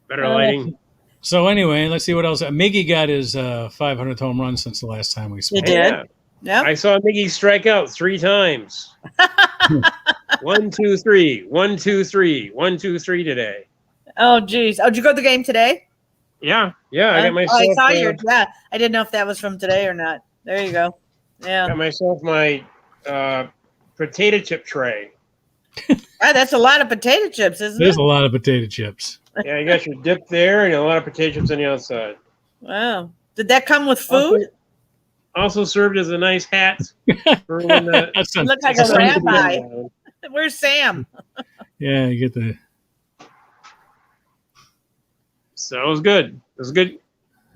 better lighting. So anyway, let's see what else. Miggy got his 500th home run since the last time we spoke. did? Yeah. Yeah. I saw Miggy strike out 3 times. 1, 2, 3. 1, 2, 3. 1, 2, 3 today. Oh, geez. Oh, did you go to the game today? Yeah. I got myself. Oh, I saw your. Yeah. I didn't know if that was from today or not. There you go. Yeah. Got myself my potato chip tray. Ah, that's a lot of potato chips, isn't There's it? a lot of potato chips. Yeah, you got your dip there and a lot of potato chips on the outside. Wow. Did that come with food? Also served as a nice hat for when the That's You look like that's a sun- rabbi. Where's Sam? Yeah, you get the. So it was good. It was good. It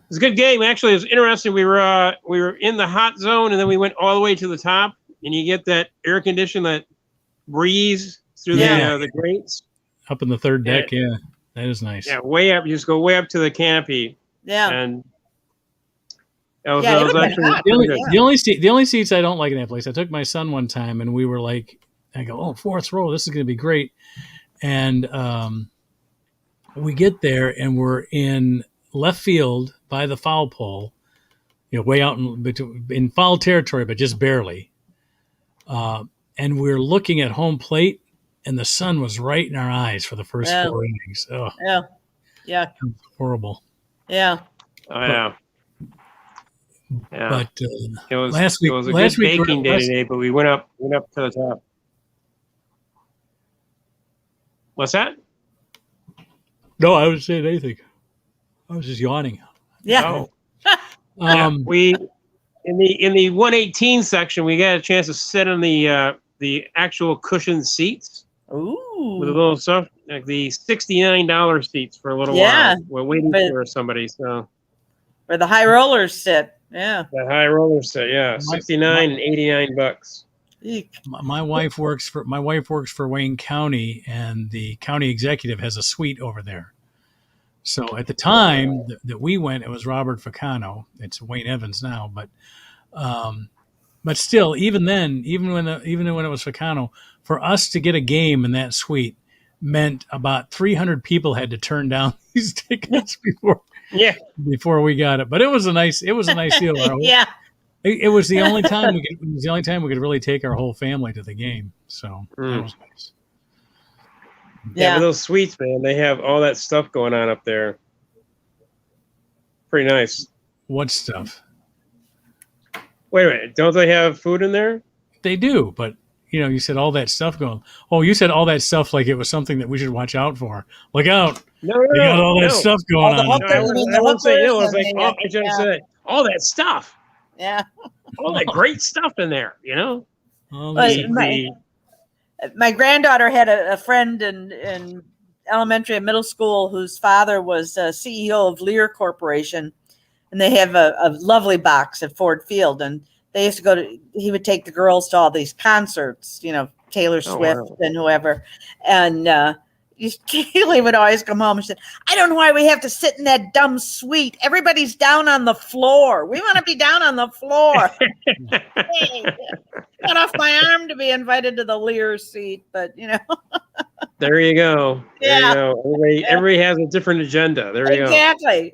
was a good game. Actually, it was interesting. We were in the hot zone, and then we went all the way to the top, and you get that air condition, that breeze through the grates. Up in the third deck, yeah. That is nice. Yeah, way up. You just go way up to the canopy, Yeah. and that was, Yeah, that it was would've actually been hot. pretty good. The only seats I don't like in that place. I took my son one time, and we were like, I go, oh, 4th row, this is going to be great. And we get there, and we're in left field by the foul pole, way out in foul territory, but just barely. And we're looking at home plate, and the sun was right in our eyes for the first 4 innings. Oh, Yeah. Yeah. horrible. Yeah. Oh yeah. Yeah. But it was last week- it was a last good week- baking day last- today, but we went up to the top. What's that? no, I wasn't saying anything. I was just yawning. Yeah. Oh. Yeah, Um, we in the 118 section, we got a chance to sit on the actual cushioned seats with a Ooh. little stuff, like the $69 seats for a little Yeah, while. We're waiting but- for somebody. So Where the high rollers sit. Yeah. that high roller set, yeah, $69 and $89. Eek. my wife works for Wayne County, and the county executive has a suite over there. So at the time that we went, it was Robert Ficano. It's Wayne Evans now, but still, even then, even when it was Ficano, for us to get a game in that suite meant about 300 people had to turn down these tickets before we got it. But it was a nice deal. Yeah. It was the only time we could really take our whole family to the game. So that was nice. Yeah, Yeah. but those suites, man, they have all that stuff going on up there. Pretty nice. What stuff? Wait a minute, don't they have food in there? They do, but you said all that stuff going. Oh, you said all that stuff like it was something that we should watch out for. Look out! No, They got all that stuff going All the on. No, I wouldn't say no. I was like, and I should have said all that stuff, Yeah. all that great stuff in there. All Well, these- My granddaughter had a friend in elementary and middle school whose father was CEO of Lear Corporation, and they have a lovely box at Ford Field, and they used to he would take the girls to all these concerts, Taylor Swift wow. and whoever, and Kaylee would always come home and said, I don't know why we have to sit in that dumb suite. Everybody's down on the floor. We want to be down on the floor. Hey, cut off my arm to be invited to the Lear seat, but There you go. There Yeah. you go. Everybody has a different agenda. There you go.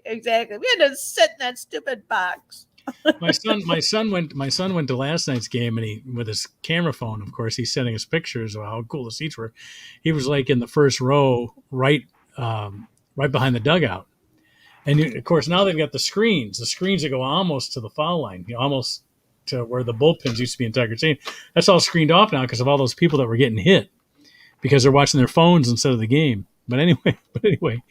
Exactly. We had to sit in that stupid box. my son went to last night's game, and he, with his camera phone, of course, he's sending us pictures of how cool the seats were. He was like in the first row, right behind the dugout. And of course, now they've got the screens that go almost to the foul line, almost to where the bullpens used to be in Tiger Stadium. That's all screened off now because of all those people that were getting hit because they're watching their phones instead of the game. But anyway,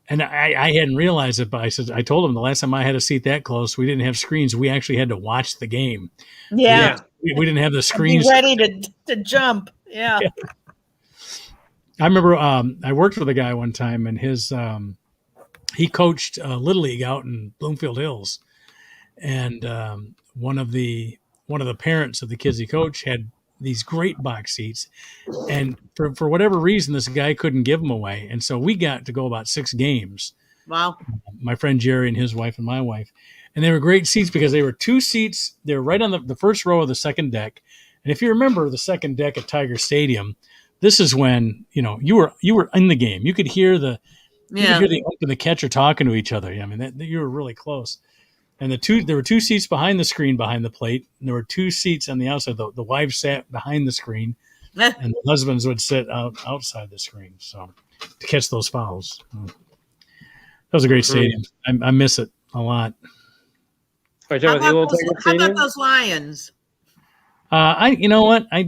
And I hadn't realized it, but I told him the last time I had a seat that close, we didn't have screens. We actually had to watch the game. Yeah. We didn't have the Be screens. ready to jump. Yeah. I remember I worked with a guy one time, and he coached Little League out in Bloomfield Hills, and one of the parents of the kids he coached had these great box seats, and for whatever reason, this guy couldn't give them away, and so we got to go about 6 games. Wow. My friend Jerry and his wife and my wife, and they were great seats because they were 2 seats. They were right on the first row of the second deck, and if you remember the second deck at Tiger Stadium, this is when you were in the game. You could hear the ump and the catcher talking to each other. I mean, you were really close. And there were 2 seats behind the screen behind the plate, and there were 2 seats on the outside. The wives sat behind the screen, and the husbands would sit outside the screen, so to catch those fouls. That was a great stadium. I miss it a lot. How about those Lions? You know what? I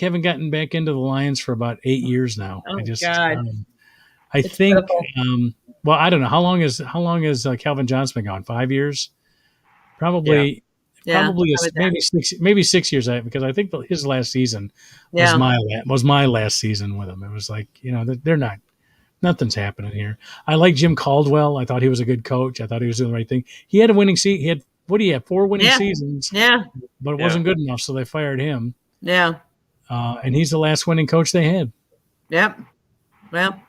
haven't gotten back into the Lions for about 8 years now. Oh, God. I think. Well, I don't know how long has Calvin Johnson been gone? 5 years, probably. Yeah. Probably maybe 6 years, because I think his last season was my last season with him. It was like, they're not. Nothing's happening here. I like Jim Caldwell. I thought he was a good coach. I thought he was doing the right thing. He had a winning season. He had 4 winning seasons. Yeah. But it wasn't good enough, so they fired him. Yeah. And he's the last winning coach they had. Yep. Well,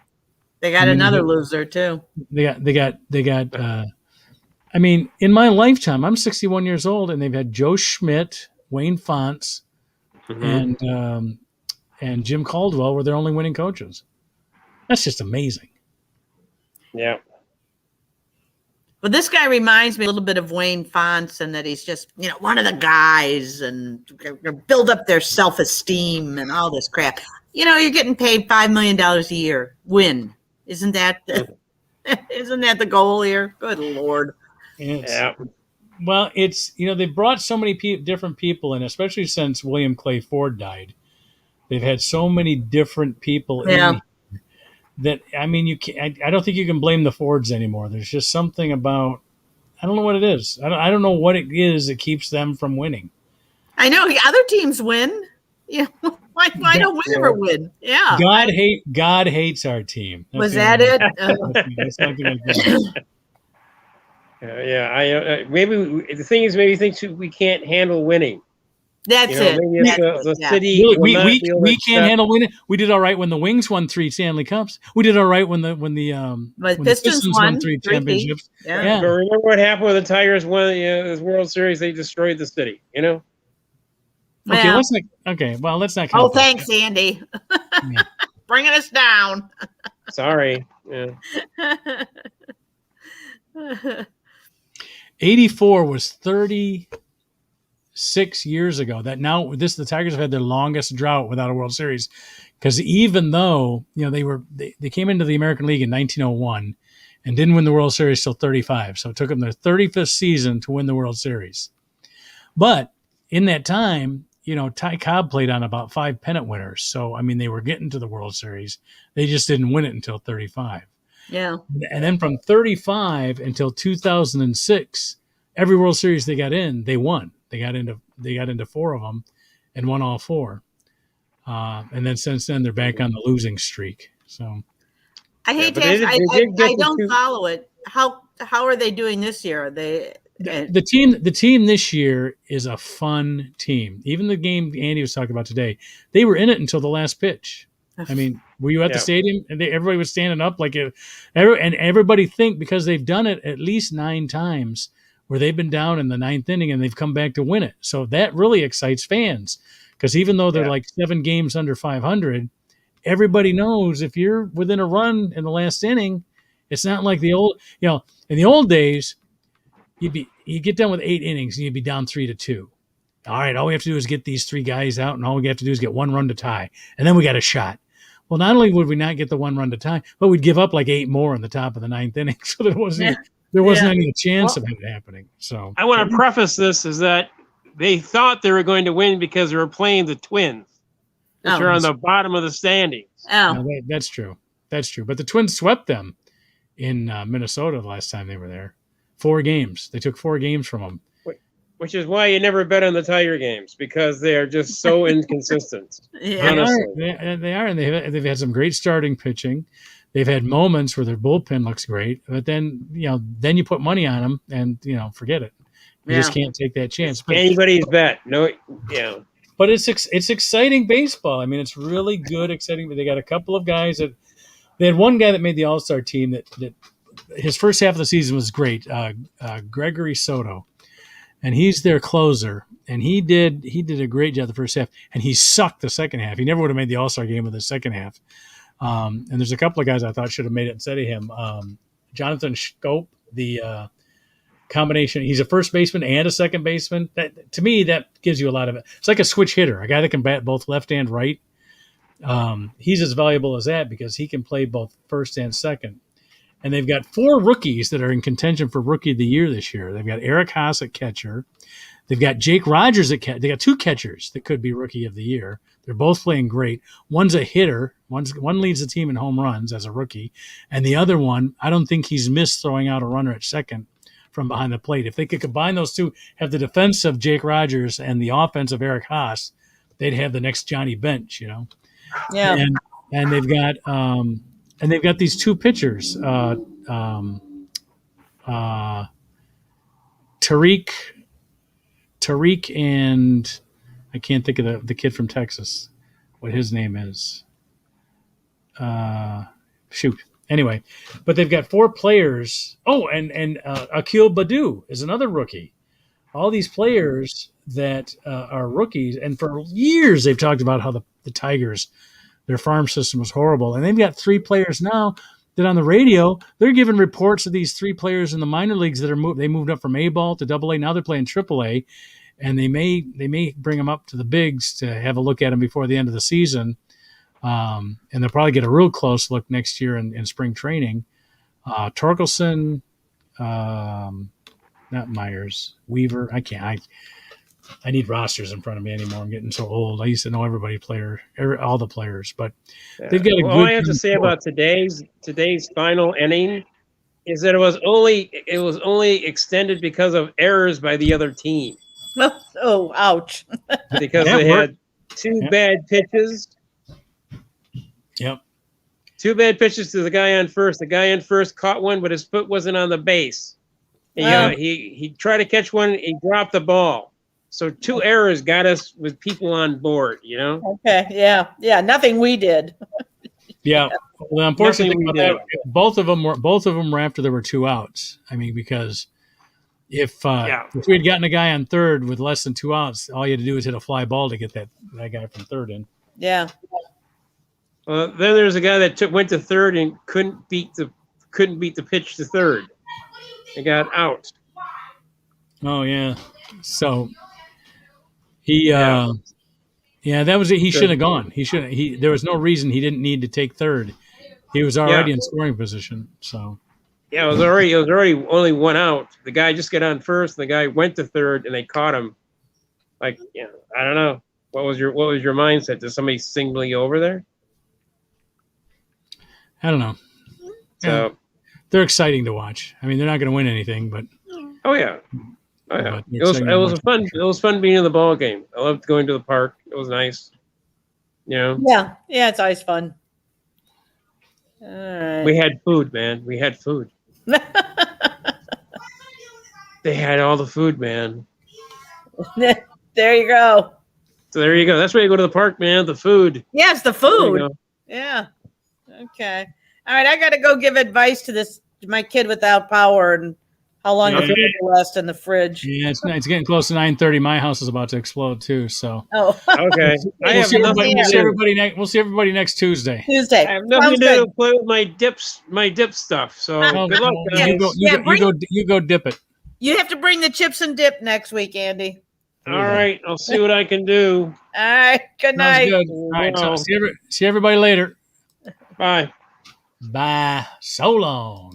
they got another loser too. They got. I mean, in my lifetime, I'm 61 years old, and they've had Joe Schmidt, Wayne Fonts, and Jim Caldwell were their only winning coaches. That's just amazing. Yeah. Well, this guy reminds me a little bit of Wayne Fonts, and that he's just, one of the guys, and build up their self-esteem and all this crap. You're getting paid $5 million a year. Win. Isn't that the goal here? Good Lord. Yeah. Well, it's, they brought so many different people in, especially since William Clay Ford died. They've had so many different people in that, I mean, I don't think you can blame the Fords anymore. There's just something about, I don't know what it is. I don't know what it is that keeps them from winning. I know other teams win. Yeah. Why don't we ever win? Yeah. God hates our team. Was that it? That's something like that. Maybe the thing is, maybe he thinks we can't handle winning. That's it. Maybe the city. We can't handle winning. We did all right when the Wings won 3 Stanley Cups. We did all right when the Pistons won 3 championships. Yeah. But remember what happened when the Tigers won the World Series? They destroyed the city. Okay, let's not. Oh, thanks, Andy. Bringing us down. Sorry. Yeah. 84 was 36 years ago. The Tigers have had their longest drought without a World Series, because even though they came into the American League in 1901 and didn't win the World Series till 35, so it took them their 35th season to win the World Series. But in that time, Ty Cobb played on about 5 pennant winners, so I mean they were getting to the World Series. They just didn't win it until 35. Yeah. And then from 35 until 2006, every World Series they got in, they won. They got into 4 of them and won all 4. And then since then they're back on the losing streak. So I hate to ask, I don't follow it. How are they doing this year? Are they the team this year is a fun team. Even the game Andy was talking about today, they were in it until the last pitch. I mean, were you at the stadium? And everybody was standing up and everybody think, because they've done it at least 9 times where they've been down in the 9th inning and they've come back to win it. So that really excites fans, because even though they're like 7 games under 500, everybody knows if you're within a run in the last inning, it's not like the old, in the old days, you get done with 8 innings and you'd be down 3-2. All right, all we have to do is get these 3 guys out, and all we have to do is get 1 run to tie, and then we got a shot. Well, not only would we not get the 1 run to tie, but we'd give up like 8 more in the top of the 9th inning, so there wasn't any chance of it happening. So I want to preface this is that they thought they were going to win because they were playing the Twins, which are on the bottom of the standings. No, that's true. That's true. But the Twins swept them in Minnesota the last time they were there. 4 games. They took 4 games from them. Which is why you never bet on the Tiger games, because they are just so inconsistent. Yeah. Honestly. They are, and they've had some great starting pitching. They've had moments where their bullpen looks great, but then you put money on them, and forget it. You just can't take that chance. But Anybody's bet. No, But it's exciting baseball. I mean, it's really good, exciting. But they got a couple of guys that they had one guy that made the All-Star team that his first half of the season was great. Gregory Soto. And he's their closer, and he did a great job the first half, and he sucked the second half. He never would have made the All-Star game with the second half. And there's a couple of guys I thought should have made it instead of him. Jonathan Schoop, the combination. He's a first baseman and a second baseman. That, to me, that gives you a lot of it. It's like a switch hitter, a guy that can bat both left and right. He's as valuable as that because he can play both first and second. And they've got 4 rookies that are in contention for Rookie of the Year this year. They've got Eric Haas at catcher. They've got Jake Rogers at catcher. They got 2 catchers that could be Rookie of the Year. They're both playing great. One's a hitter. One leads the team in home runs as a rookie. And the other one, I don't think he's missed throwing out a runner at second from behind the plate. If they could combine those two, have the defense of Jake Rogers and the offense of Eric Haas, they'd have the next Johnny Bench, Yeah. And they've got and they've got these 2 pitchers, Tariq and I can't think of the kid from Texas, what his name is. Anyway, but they've got 4 players. Oh, and Akil Badu is another rookie. All these players that are rookies, and for years they've talked about how the Tigers, their farm system was horrible. And they've got 3 players now that on the radio, they're giving reports of these 3 players in the minor leagues that they moved up from A-ball to AA. Now they're playing AAA, and they may bring them up to the bigs to have a look at them before the end of the season. And they'll probably get a real close look next year in spring training. Torkelson, not Myers, Weaver. I need rosters in front of me anymore. I'm getting so old. I used to know all the players, but they've got a good. All I have to say about today's final inning is that it was only extended because of errors by the other team. Oh, ouch. Because they had 2 bad pitches. Yep. 2 bad pitches to the guy on first. The guy on first caught one, but his foot wasn't on the base. He tried to catch one. He dropped the ball. So 2 errors got us with people on board, Okay. Yeah. Nothing we did. Yeah. Well, unfortunately, both of them were after there were 2 outs. I mean, because if we had gotten a guy on third with less than 2 outs, all you had to do was hit a fly ball to get that guy from third in. Yeah. Then there's a guy that went to third and couldn't beat the pitch to third. He got out. Oh yeah. So he that was it. He should have gone. There was no reason he didn't need to take third. He was already in scoring position. So it was already only 1 out. The guy just got on first, and the guy went to third, and they caught him. I don't know. What was your mindset? Did somebody single you over there? I don't know. So they're exciting to watch. I mean, they're not going to win anything, but oh yeah. It was fun being in the ball game. I loved going to the park. It was nice. Yeah, it's always fun. All right. We had food, man. We had food. They had all the food, man. There you go. So there you go. That's why you go to the park, man. The food. Yeah, it's the food. Yeah. Okay. All right. I got to go give advice to my kid without power and how long the food will last in the fridge. Yeah, it's getting close to 9:30. My house is about to explode too. So okay. We'll see everybody next Tuesday. Tuesday. I have nothing to do to play with my dip stuff. So good luck, guys. You go dip it. You have to bring the chips and dip next week, Andy. All right. I'll see what I can do. All right. Good night. Good. All right. So see everybody later. Bye. Bye. So long.